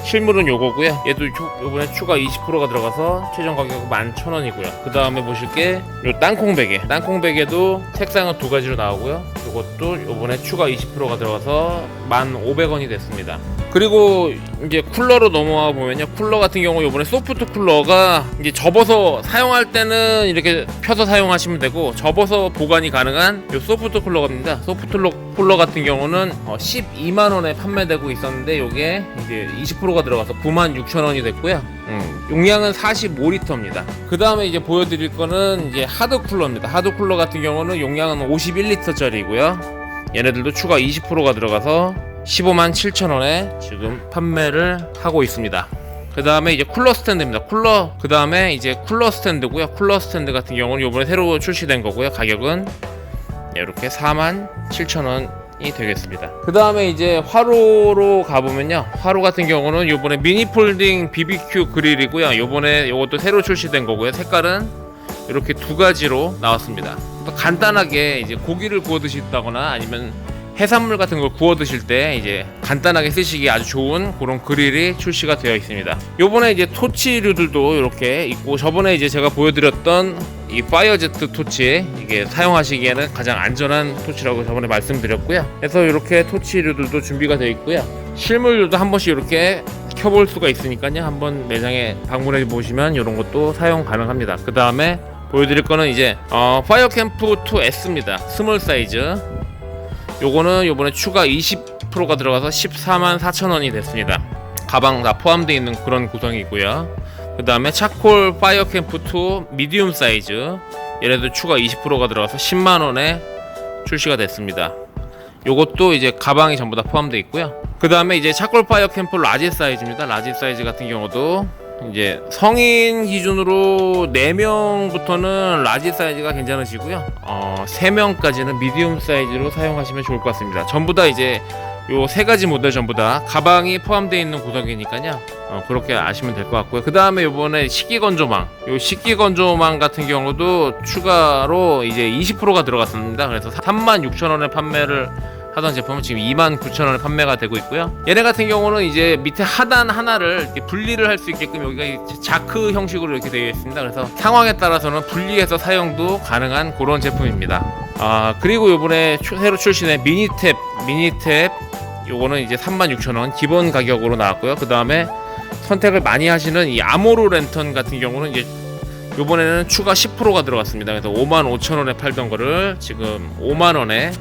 실물은 요거고요. 얘도 요번에 추가 20%가 들어가서 최종 가격 11,000원이고요. 그 다음에 보실 게 요 땅콩 베개. 땅콩 베개도 색상은 두 가지로 나오고요. 요것도 요번에 추가 20%가 들어가서 1,500원이 됐습니다. 그리고 이제 쿨러로 넘어와 보면요. 쿨러 같은 경우 요번에 소프트 쿨러가 이제 접어서 사용할 때는 이렇게 펴서 사용하시면 되고, 접어서 보관이 가능한 요 소프트 쿨러입니다. 소프트 쿨러 같은 경우는 12만원에 판매되고 있었는데 요게 이제 20%가 들어가서 96,000원이 됐고요. 용량은 45리터입니다. 그 다음에 이제 보여드릴 거는 이제 하드 쿨러입니다. 하드 쿨러 같은 경우는 용량은 51리터짜리고요. 얘네들도 추가 20%가 들어가서 157,000원에 지금 판매를 하고 있습니다. 그 다음에 이제 쿨러 스탠드입니다. 그 다음에 이제 쿨러 스탠드고요. 쿨러 스탠드 같은 경우는 요번에 새로 출시된 거고요. 가격은 이렇게 47,000원이 되겠습니다. 그 다음에 이제 화로로 가보면요. 화로 같은 경우는 요번에 미니 폴딩 BBQ 그릴이고요. 요번에 요것도 새로 출시된 거고요. 색깔은 이렇게 두 가지로 나왔습니다. 또 간단하게 이제 고기를 구워 드신다거나 아니면 해산물 같은 걸 구워 드실 때 이제 간단하게 쓰시기 아주 좋은 그런 그릴이 출시가 되어 있습니다. 요번에 이제 토치류들도 이렇게 있고, 저번에 이제 제가 보여드렸던 이 파이어제트 토치, 이게 사용하시기에는 가장 안전한 토치라고 저번에 말씀드렸고요. 그래서 이렇게 토치류들도 준비가 되어 있고요. 실물류도 한 번씩 이렇게 켜볼 수가 있으니까요. 한번 매장에 방문해 보시면 이런 것도 사용 가능합니다. 그 다음에 보여드릴 거는 이제 파이어캠프 2S입니다. 스몰 사이즈. 요거는 요번에 추가 20%가 들어가서 144,000원이 됐습니다. 가방 다 포함되어 있는 그런 구성이고요. 그 다음에 차콜 파이어캠프 2 미디움 사이즈, 얘네도 추가 20%가 들어가서 10만원에 출시가 됐습니다. 요것도 이제 가방이 전부 다 포함되어 있고요. 그 다음에 이제 차콜 파이어캠프 라지 사이즈입니다. 라지 사이즈 같은 경우도 이제 성인 기준으로 4명부터는 라지 사이즈가 괜찮으시고요. 3명까지는 미디움 사이즈로 사용하시면 좋을 것 같습니다. 전부 다 이제 요 세 가지 모델 전부 다 가방이 포함되어 있는 구성이니까요. 그렇게 아시면 될 것 같고요. 그 다음에 요번에 식기건조망, 요 식기건조망 같은 경우도 추가로 이제 20%가 들어갔습니다. 그래서 36,000원에 판매를 하던 제품은 지금 29,000원에 판매가 되고 있고요. 얘네 같은 경우는 이제 밑에 하단 하나를 이렇게 분리를 할 수 있게끔 여기가 자크 형식으로 이렇게 되어 있습니다. 그래서 상황에 따라서는 분리해서 사용도 가능한 그런 제품입니다. 그리고 요번에 새로 출시된 미니탭 요거는 이제 36,000원 기본 가격으로 나왔고요. 그 다음에 선택을 많이 하시는 이 아모르 랜턴 같은 경우는 이제 요번에는 추가 10%가 들어갔습니다. 그래서 55,000원에 팔던 거를 지금 5만원에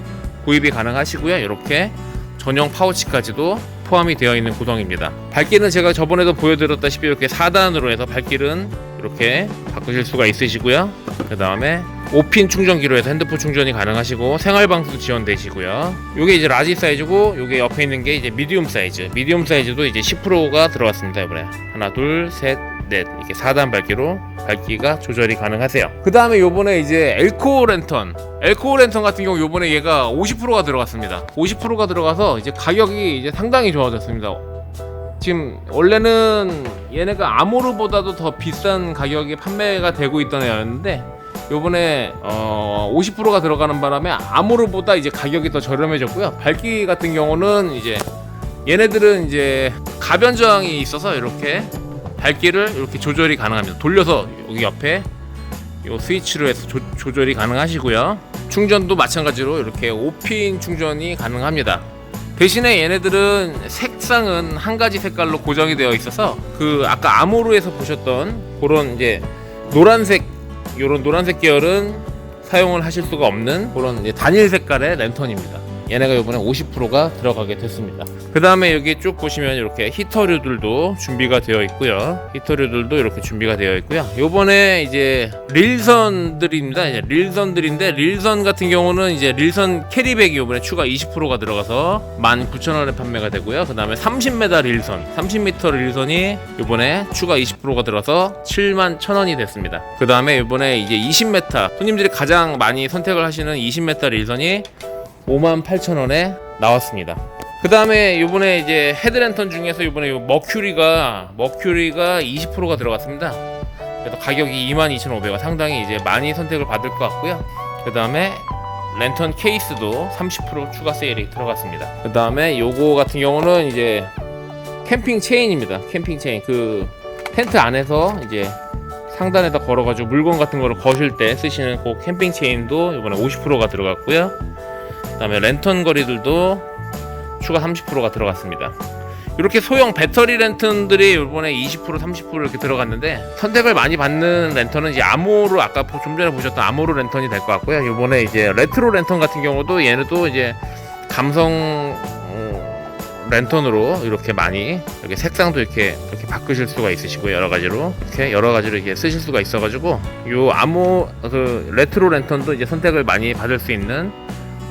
구입이 가능하시고요. 이렇게 전용 파우치까지도 포함이 되어 있는 구성입니다. 밝기는 제가 저번에도 보여드렸다시피 이렇게 4단으로 해서 밝기는 이렇게 바꾸실 수가 있으시고요. 그 다음에 5핀 충전기로 해서 핸드폰 충전이 가능하시고 생활방수 지원되시고요. 요게 이제 라지 사이즈고, 요게 옆에 있는 게 이제 미디움 사이즈. 미디움 사이즈도 이제 10%가 들어갔습니다. 이번에 하나, 둘, 셋, 넷 이렇게 4단 밝기로 밝기가 조절이 가능하세요. 그 다음에 요번에 이제 엘코 랜턴 같은 경우 요번에 얘가 50%가 들어갔습니다. 50%가 들어가서 이제 가격이 이제 상당히 좋아졌습니다. 지금 원래는 얘네가 아모르보다도 더 비싼 가격에 판매가 되고 있던 애였는데 요번에 50%가 들어가는 바람에 아모르보다 이제 가격이 더 저렴해졌고요. 밝기 같은 경우는 이제 얘네들은 이제 가변 저항이 있어서 이렇게 밝기를 이렇게 조절이 가능합니다. 돌려서 여기 옆에 요 스위치로 해서 조절이 가능하시고요. 충전도 마찬가지로 이렇게 5핀 충전이 가능합니다. 대신에 얘네들은 색상은 한 가지 색깔로 고정이 되어 있어서 그 아까 아모르에서 보셨던 그런 이제 노란색, 요런 노란색 계열은 사용을 하실 수가 없는 그런 이제 단일 색깔의 랜턴입니다. 얘네가 이번에 50%가 들어가게 됐습니다. 그 다음에 여기 쭉 보시면 이렇게 히터류들도 준비가 되어 있고요. 히터류들도 이렇게 준비가 되어 있고요. 요번에 이제 릴선들입니다. 이제 릴선들인데 릴선 같은 경우는 이제 릴선 캐리백이 요번에 추가 20%가 들어가서 19,000원에 판매가 되고요. 그 다음에 30m 릴선, 30m 릴선이 요번에 추가 20%가 들어서 71,000원이 됐습니다. 그 다음에 요번에 이제 20m, 손님들이 가장 많이 선택을 하시는 20m 릴선이 58,000원에 나왔습니다. 그 다음에 요번에 이제 헤드랜턴 중에서 요번에 요 머큐리가 20%가 들어갔습니다. 그래서 가격이 22,500원, 상당히 이제 많이 선택을 받을 것 같고요. 그 다음에 랜턴 케이스도 30% 추가 세일이 들어갔습니다. 그 다음에 요거 같은 경우는 이제 캠핑 체인입니다. 캠핑 체인, 그 텐트 안에서 이제 상단에다 걸어가지고 물건 같은 거를 거실 때 쓰시는 그 캠핑 체인도 이번에 50%가 들어갔고요. 그 다음에 랜턴 거리들도 추가 30%가 들어갔습니다. 이렇게 소형 배터리 랜턴들이 이번에 20% 30% 이렇게 들어갔는데 선택을 많이 받는 랜턴은 이제 아모르, 아까 좀 전에 보셨던 아모르 랜턴이 될 것 같고요. 이번에 이제 레트로 랜턴 같은 경우도 얘네도 이제 감성 랜턴으로 이렇게 많이 이렇게 색상도 이렇게 바꾸실 수가 있으시고 여러 가지로 이렇게 쓰실 수가 있어가지고 요 그 레트로 랜턴도 이제 선택을 많이 받을 수 있는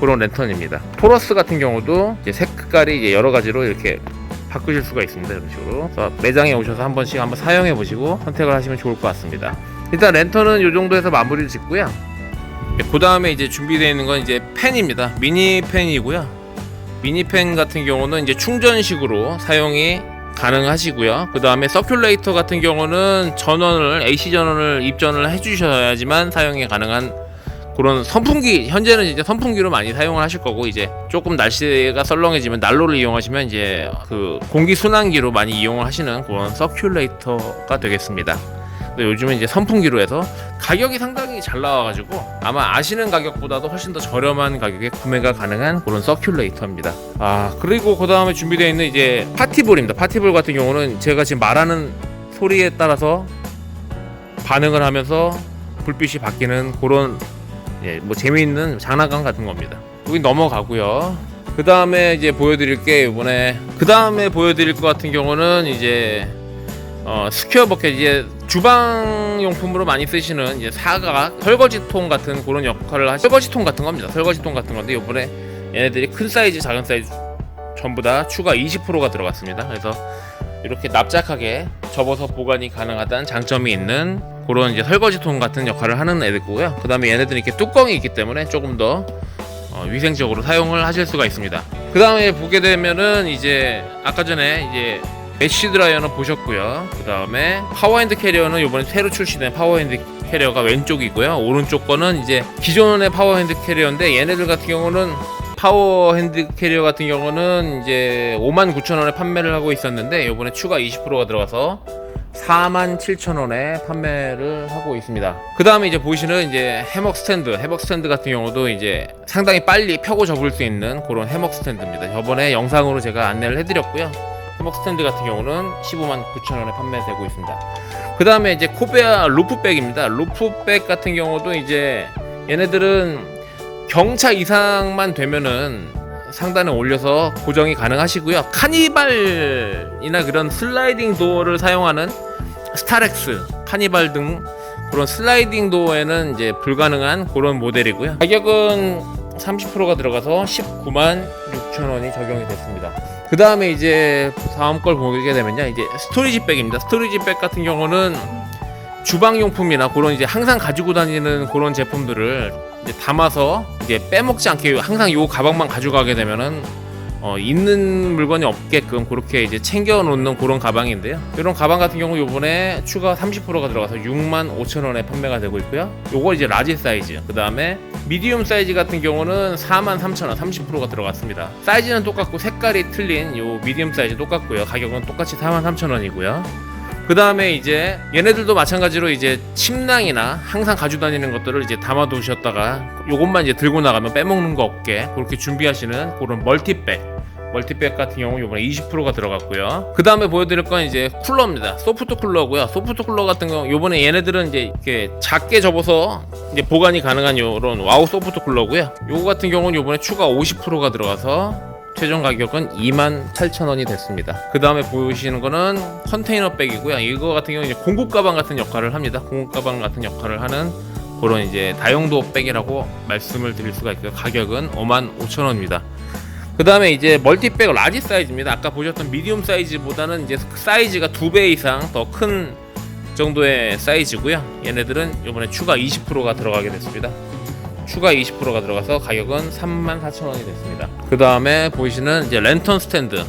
그런 랜턴입니다. 토러스 같은 경우도 이제 색깔이 이제 여러 가지로 이렇게 바꾸실 수가 있습니다. 이런 식으로. 그래서 매장에 오셔서 한 번씩 한번 사용해 보시고 선택을 하시면 좋을 것 같습니다. 일단 랜턴은 이 정도에서 마무리를 짓고요. 그 다음에 이제 준비되어 있는 건 이제 팬입니다. 미니 팬이고요. 미니 팬 같은 경우는 이제 충전식으로 사용이 가능하시고요. 그 다음에 서큘레이터 같은 경우는 AC 전원을 입전을 해주셔야지만 사용이 가능한 그런 선풍기, 현재는 이제 선풍기로 많이 사용을 하실 거고, 이제 조금 날씨가 썰렁해지면 난로를 이용하시면 이제 그 공기 순환기로 많이 이용을 하시는 그런 서큘레이터가 되겠습니다. 근데 요즘은 이제 선풍기로 해서 가격이 상당히 잘 나와가지고 아마 아시는 가격보다도 훨씬 더 저렴한 가격에 구매가 가능한 그런 서큘레이터입니다. 그리고 그 다음에 준비되어 있는 이제 파티볼입니다. 파티볼 같은 경우는 제가 지금 말하는 소리에 따라서 반응을 하면서 불빛이 바뀌는 그런 뭐 재미있는 장난감 같은 겁니다. 여기 넘어가고요. 그 다음에 이제 보여드릴 게 이번에 보여드릴 것 같은 경우는 이제 스퀘어 버켓, 이제 주방용품으로 많이 쓰시는 이제 사각 설거지통 같은 그런 역할을 하시는 설거지통 같은 겁니다. 설거지통 같은 건데 이번에 얘네들이 큰 사이즈, 작은 사이즈 전부 다 추가 20%가 들어갔습니다. 그래서 이렇게 납작하게 접어서 보관이 가능하다는 장점이 있는 그런 이제 설거지통 같은 역할을 하는 애들이고요. 그 다음에 얘네들은 이렇게 뚜껑이 있기 때문에 조금 더 위생적으로 사용을 하실 수가 있습니다. 그 다음에 보게 되면은 이제 아까 전에 이제 메쉬 드라이어는 보셨고요. 그 다음에 파워핸드 캐리어는 이번에 새로 출시된 파워핸드 캐리어가 왼쪽이고요. 오른쪽 거는 이제 기존의 파워핸드 캐리어인데 얘네들 같은 경우는 파워핸드 캐리어 같은 경우는 이제 59,000원에 판매를 하고 있었는데 이번에 추가 20%가 들어가서 47,000원에 판매를 하고 있습니다. 그 다음에 이제 보시는 이제 해먹 스탠드 같은 경우도 이제 상당히 빨리 펴고 접을 수 있는 그런 해먹 스탠드입니다. 저번에 영상으로 제가 안내를 해드렸고요. 해먹 스탠드 같은 경우는 159,000원에 판매되고 있습니다. 그 다음에 이제 코베아 루프백입니다. 루프백 같은 경우도 이제 얘네들은 경차 이상만 되면은 상단에 올려서 고정이 가능하시고요. 카니발이나 그런 슬라이딩 도어를 사용하는 스타렉스, 카니발 등 그런 슬라이딩 도어에는 이제 불가능한 그런 모델이고요. 가격은 30%가 들어가서 196,000원이 적용이 됐습니다. 그 다음에 이제 다음 걸 보게 되면요, 이제 스토리지 백입니다. 스토리지 백 같은 경우는 주방용품이나 그런 이제 항상 가지고 다니는 그런 제품들을 이제 담아서 이제 빼먹지 않게 항상 요 가방만 가져가게 되면은 있는 물건이 없게끔 그렇게 이제 챙겨 놓는 그런 가방인데요. 이런 가방 같은 경우 요번에 추가 30%가 들어가서 65,000원에 판매가 되고 있고요. 요거 이제 라지 사이즈, 그 다음에 미디움 사이즈 같은 경우는 43,000원, 30%가 들어갔습니다. 사이즈는 똑같고 색깔이 틀린 요 미디움 사이즈 똑같고요. 가격은 똑같이 43,000원이고요. 그 다음에 이제 얘네들도 마찬가지로 이제 침낭이나 항상 가지고 다니는 것들을 이제 담아 두셨다가 요것만 이제 들고 나가면 빼먹는 거 없게 그렇게 준비하시는 그런 멀티백 같은 경우 요번에 20%가 들어갔고요. 그 다음에 보여드릴 건 이제 쿨러입니다. 소프트 쿨러고요. 소프트 쿨러 같은 경우 요번에 얘네들은 이제 이렇게 작게 접어서 이제 보관이 가능한 요런 와우 소프트 쿨러고요. 요거 같은 경우는 요번에 추가 50%가 들어가서 최종 가격은 28,000원이 됐습니다. 그 다음에 보시는 거는 컨테이너 백이고요. 이거 같은 경우는 이제 공급 가방 같은 역할을 합니다. 공급 가방 같은 역할을 하는 그런 이제 다용도 백이라고 말씀을 드릴 수가 있고요. 가격은 55,000원입니다. 그 다음에 이제 멀티백 라지 사이즈입니다. 아까 보셨던 미디움 사이즈보다는 이제 사이즈가 2배 이상 더 큰 정도의 사이즈고요. 얘네들은 이번에 추가 20%가 들어가게 됐습니다. 추가 20%가 들어가서 가격은 34,000원이 됐습니다. 그 다음에 보이시는 이제 랜턴 스탠드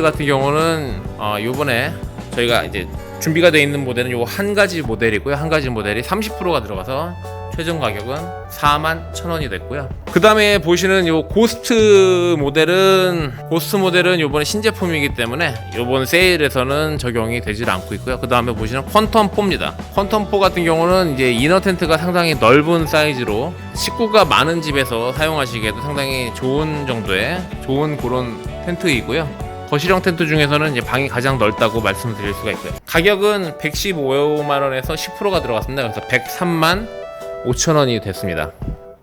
같은 경우는 요번에 저희가 이제 준비가 되어 있는 모델은 요 한 가지 모델이고요. 한 가지 모델이 30%가 들어가서 최종 가격은 41,000원이 됐고요. 그 다음에 보시는 요 고스트 모델은 요번에 신제품이기 때문에 요번 세일에서는 적용이 되질 않고 있고요. 그 다음에 보시는 퀀텀4입니다. 퀀텀4 같은 경우는 이제 이너 텐트가 상당히 넓은 사이즈로 식구가 많은 집에서 사용하시기에도 상당히 좋은 정도의 좋은 그런 텐트이고요. 거실형 텐트 중에서는 이제 방이 가장 넓다고 말씀을 드릴 수가 있고요. 가격은 115만원에서 10%가 들어갔습니다. 그래서 135,000원이 됐습니다.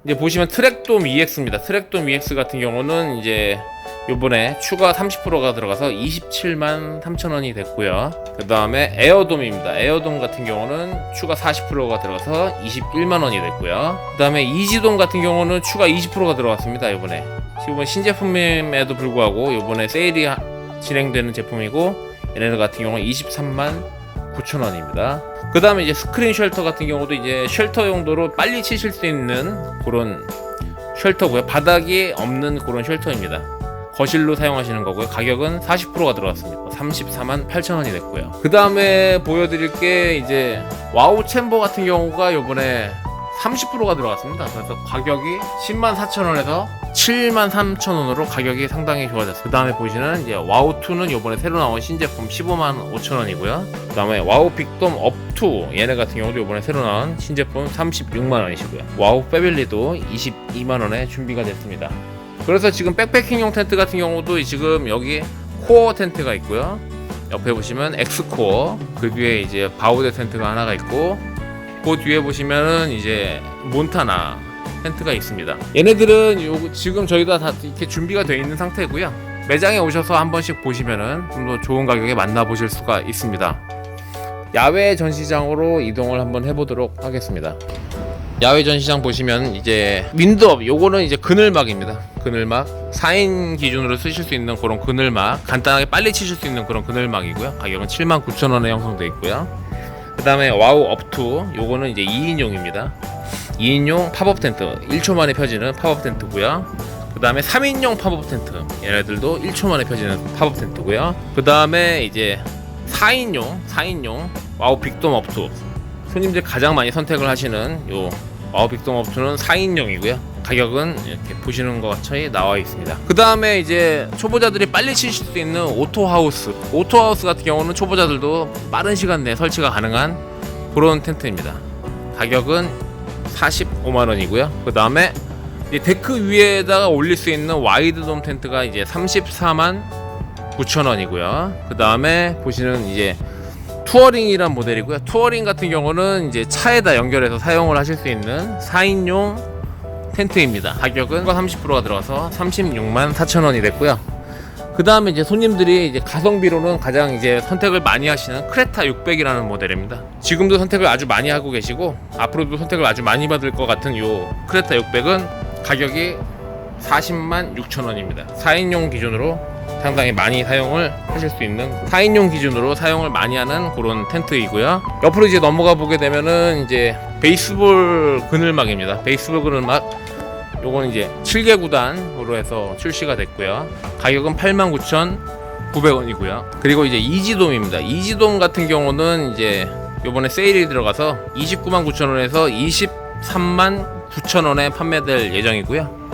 이제 보시면 트랙돔 EX입니다. 트랙돔 EX 같은 경우는 이제 요번에 추가 30%가 들어가서 273,000원이 됐고요. 그 다음에 에어돔입니다. 에어돔 같은 경우는 추가 40%가 들어가서 21만원이 됐고요. 그 다음에 이지돔 같은 경우는 추가 20%가 들어갔습니다. 요번에 신제품임에도 불구하고 요번에 세일이 진행되는 제품이고 얘네들 같은 경우는 239,000원입니다. 그 다음에 이제 스크린 쉘터 같은 경우도 이제 쉘터 용도로 빨리 치실 수 있는 그런 쉘터고요. 바닥이 없는 그런 쉘터입니다. 거실로 사용하시는 거고요. 가격은 40%가 들어갔습니다. 348,000원이 됐고요. 그 다음에 보여드릴 게 이제 와우 챔버 같은 경우가 요번에 30%가 들어갔습니다. 그래서 가격이 104,000원에서 73,000원으로 가격이 상당히 좋아졌어요. 그 다음에 보시는 이제 와우2는 요번에 새로 나온 신제품 155,000원이고요. 그 다음에 와우 빅돔 업2 얘네 같은 경우도 요번에 새로 나온 신제품 36만원이시고요. 와우 패밀리도 22만원에 준비가 됐습니다. 그래서 지금 백패킹용 텐트 같은 경우도 지금 여기 코어 텐트가 있고요. 옆에 보시면 엑스코어, 그 뒤에 이제 바우데 텐트가 하나가 있고, 그 뒤에 보시면은 이제 몬타나 텐트가 있습니다. 얘네들은 지금 저희가 다 이렇게 준비가 되어 있는 상태고요. 매장에 오셔서 한 번씩 보시면은 좀 더 좋은 가격에 만나보실 수가 있습니다. 야외 전시장으로 이동을 한번 해보도록 하겠습니다. 야외 전시장 보시면 이제 윈드업, 요거는 이제 그늘막입니다. 그늘막 4인 기준으로 쓰실 수 있는 그런 그늘막, 간단하게 빨리 치실 수 있는 그런 그늘막이고요. 가격은 79,000원에 형성되어 있고요. 그 다음에 와우 업2 요거는 이제 2인용입니다. 2인용 팝업 텐트, 1초 만에 펴지는 팝업 텐트고요. 그 다음에 3인용 팝업 텐트, 얘네들도 1초 만에 펴지는 팝업 텐트고요. 그 다음에 이제 4인용 와우 빅돔 업2, 손님들 가장 많이 선택을 하시는 요 와우 빅돔 업2는 4인용이고요. 가격은 이렇게 보시는 것처럼 나와 있습니다. 그 다음에 이제 초보자들이 빨리 치실 수 있는 오토하우스 같은 경우는 초보자들도 빠른 시간 내에 설치가 가능한 그런 텐트입니다. 가격은 45만원이고요. 그 다음에 데크 위에다가 올릴 수 있는 와이드돔 텐트가 이제 349,000원이고요. 그 다음에 보시는 이제 투어링이란 모델이고요. 투어링 같은 경우는 이제 차에다 연결해서 사용을 하실 수 있는 4인용 텐트입니다. 가격은 30%가 들어가서 364,000원이 됐고요. 그 다음에 이제 손님들이 이제 가성비로는 가장 이제 선택을 많이 하시는 크레타 600이라는 모델입니다. 지금도 선택을 아주 많이 하고 계시고 앞으로도 선택을 아주 많이 받을 것 같은 요 크레타 600은 가격이 406,000원입니다. 4인용 기준으로 상당히 많이 사용을 하실 수 있는 4인용 기준으로 사용을 많이 하는 그런 텐트이고요. 옆으로 이제 넘어가 보게 되면은 이제 베이스볼 그늘막입니다. 베이스볼 그늘막 요건 이제 7개 구단으로 해서 출시가 됐고요. 가격은 89,900원이고요. 그리고 이제 이지돔입니다. 이지돔 같은 경우는 이제 요번에 세일이 들어가서 299,900원에서 239,000원에 판매될 예정이고요.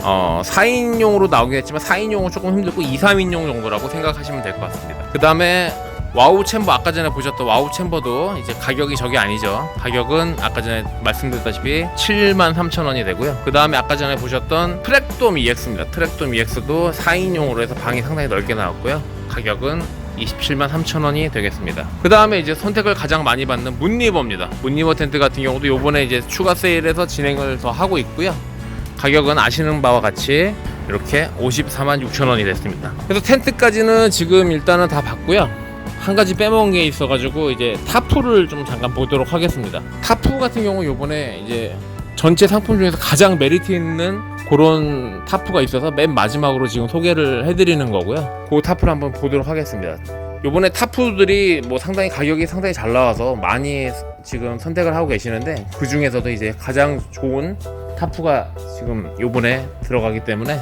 4인용으로 나오긴 했지만 4인용은 조금 힘들고 2, 3인용 정도라고 생각하시면 될 것 같습니다. 그 다음에 와우 챔버, 아까 전에 보셨던 와우 챔버도 이제 가격이 저게 아니죠. 가격은 아까 전에 말씀드렸다시피 73,000원이 되고요. 그 다음에 아까 전에 보셨던 트랙돔 EX입니다. 트랙돔 EX도 4인용으로 해서 방이 상당히 넓게 나왔고요. 가격은 273,000원이 되겠습니다. 그 다음에 이제 선택을 가장 많이 받는 문리버입니다. 문리버 텐트 같은 경우도 요번에 이제 추가 세일해서 진행을 더 하고 있고요. 가격은 아시는 바와 같이 이렇게 546,000원이 됐습니다. 그래서 텐트까지는 지금 일단은 다 봤고요. 한 가지 빼먹은 게 있어가지고 이제 타프를 좀 잠깐 보도록 하겠습니다. 타프 같은 경우 요번에 이제 전체 상품 중에서 가장 메리트 있는 그런 타프가 있어서 맨 마지막으로 지금 소개를 해드리는 거고요. 그 타프를 한번 보도록 하겠습니다. 요번에 타프들이 뭐 상당히 가격이 상당히 잘 나와서 많이 지금 선택을 하고 계시는데, 그 중에서도 이제 가장 좋은 타프가 지금 요번에 들어가기 때문에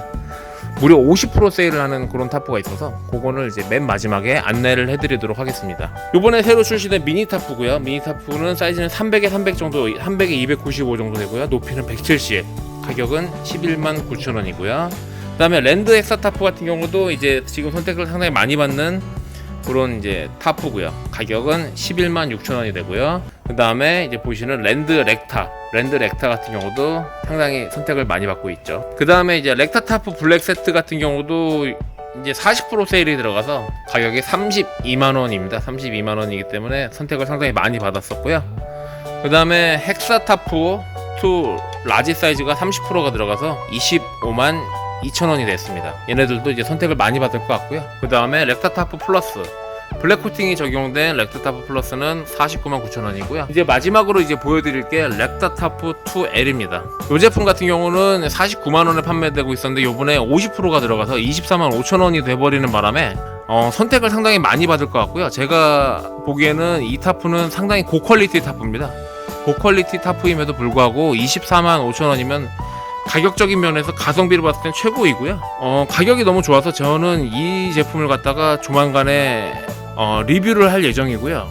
무려 50% 세일을 하는 그런 타프가 있어서 그거를 이제 맨 마지막에 안내를 해드리도록 하겠습니다. 요번에 새로 출시된 미니 타프고요. 미니 타프는 사이즈는 300에 300 정도, 300에 295 정도 되고요. 높이는 170, 가격은 119,000원이고요. 그 다음에 랜드 엑사 타프 같은 경우도 이제 지금 선택을 상당히 많이 받는 그런 이제 타프고요. 가격은 116,000원이 되고요. 그 다음에 이제 보시는 랜드 렉타 같은 경우도 상당히 선택을 많이 받고 있죠. 그 다음에 이제 렉타 타프 블랙 세트 같은 경우도 이제 40% 세일이 들어가서 가격이 32만원입니다. 32만원이기 때문에 선택을 상당히 많이 받았었고요. 그 다음에 헥사 타프 2 라지 사이즈가 30%가 들어가서 252,000원이 됐습니다. 얘네들도 이제 선택을 많이 받을 것 같고요. 그 다음에 렉타 타프 플러스 블랙 코팅이 적용된 렉타 타프 플러스는 499,000원이고요. 이제 마지막으로 이제 보여드릴 게 렉타 타프 2L입니다. 이 제품 같은 경우는 49만원에 판매되고 있었는데 요번에 50%가 들어가서 245,000원이 돼버리는 바람에 선택을 상당히 많이 받을 것 같고요. 제가 보기에는 이 타프는 상당히 고퀄리티 타프입니다. 고퀄리티 타프임에도 불구하고 245,000원이면 가격적인 면에서 가성비를 봤을 땐 최고이고요. 가격이 너무 좋아서 저는 이 제품을 갖다가 조만간에 리뷰를 할 예정이고요.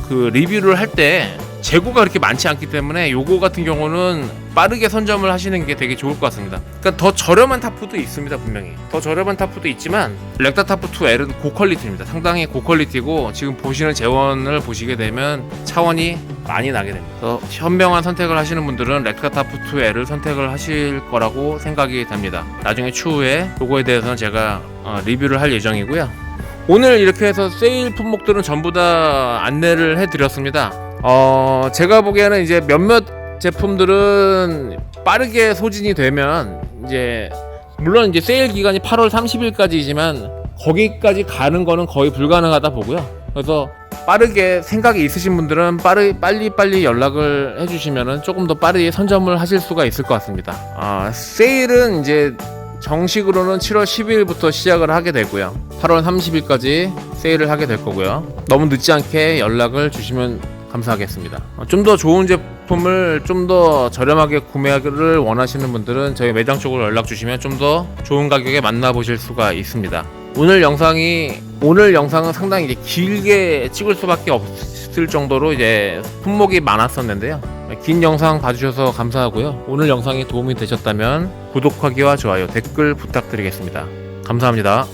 그 리뷰를 할 때 재고가 그렇게 많지 않기 때문에 요거 같은 경우는 빠르게 선점을 하시는 게 되게 좋을 것 같습니다. 그러니까 더 저렴한 타프도 있습니다. 분명히 더 저렴한 타프도 있지만 렉타 타프 2L은 고퀄리티입니다. 상당히 고퀄리티고 지금 보시는 재원을 보시게 되면 차원이 많이 나게 됩니다. 그래서 현명한 선택을 하시는 분들은 렉타 타프 2L을 선택을 하실 거라고 생각이 됩니다. 나중에 추후에 요거에 대해서는 제가 리뷰를 할 예정이고요. 오늘 이렇게 해서 세일 품목들은 전부 다 안내를 해드렸습니다. 제가 보기에는 이제 몇몇 제품들은 빠르게 소진이 되면 이제 물론 이제 세일 기간이 8월 30일까지이지만 거기까지 가는 거는 거의 불가능하다 보고요. 그래서 빠르게 생각이 있으신 분들은 빨리 연락을 해주시면은 조금 더 빠르게 선점을 하실 수가 있을 것 같습니다. 세일은 이제 정식으로는 7월 12일부터 시작을 하게 되고요. 8월 30일까지 세일을 하게 될 거고요. 너무 늦지 않게 연락을 주시면 감사하겠습니다. 좀 더 좋은 제품을 좀 더 저렴하게 구매하기를 원하시는 분들은 저희 매장 쪽으로 연락 주시면 좀 더 좋은 가격에 만나보실 수가 있습니다. 오늘 영상은 상당히 이제 길게 찍을 수밖에 없을 정도로 이제 품목이 많았었는데요. 긴 영상 봐주셔서 감사하고요. 오늘 영상이 도움이 되셨다면 구독하기와 좋아요, 댓글 부탁드리겠습니다. 감사합니다.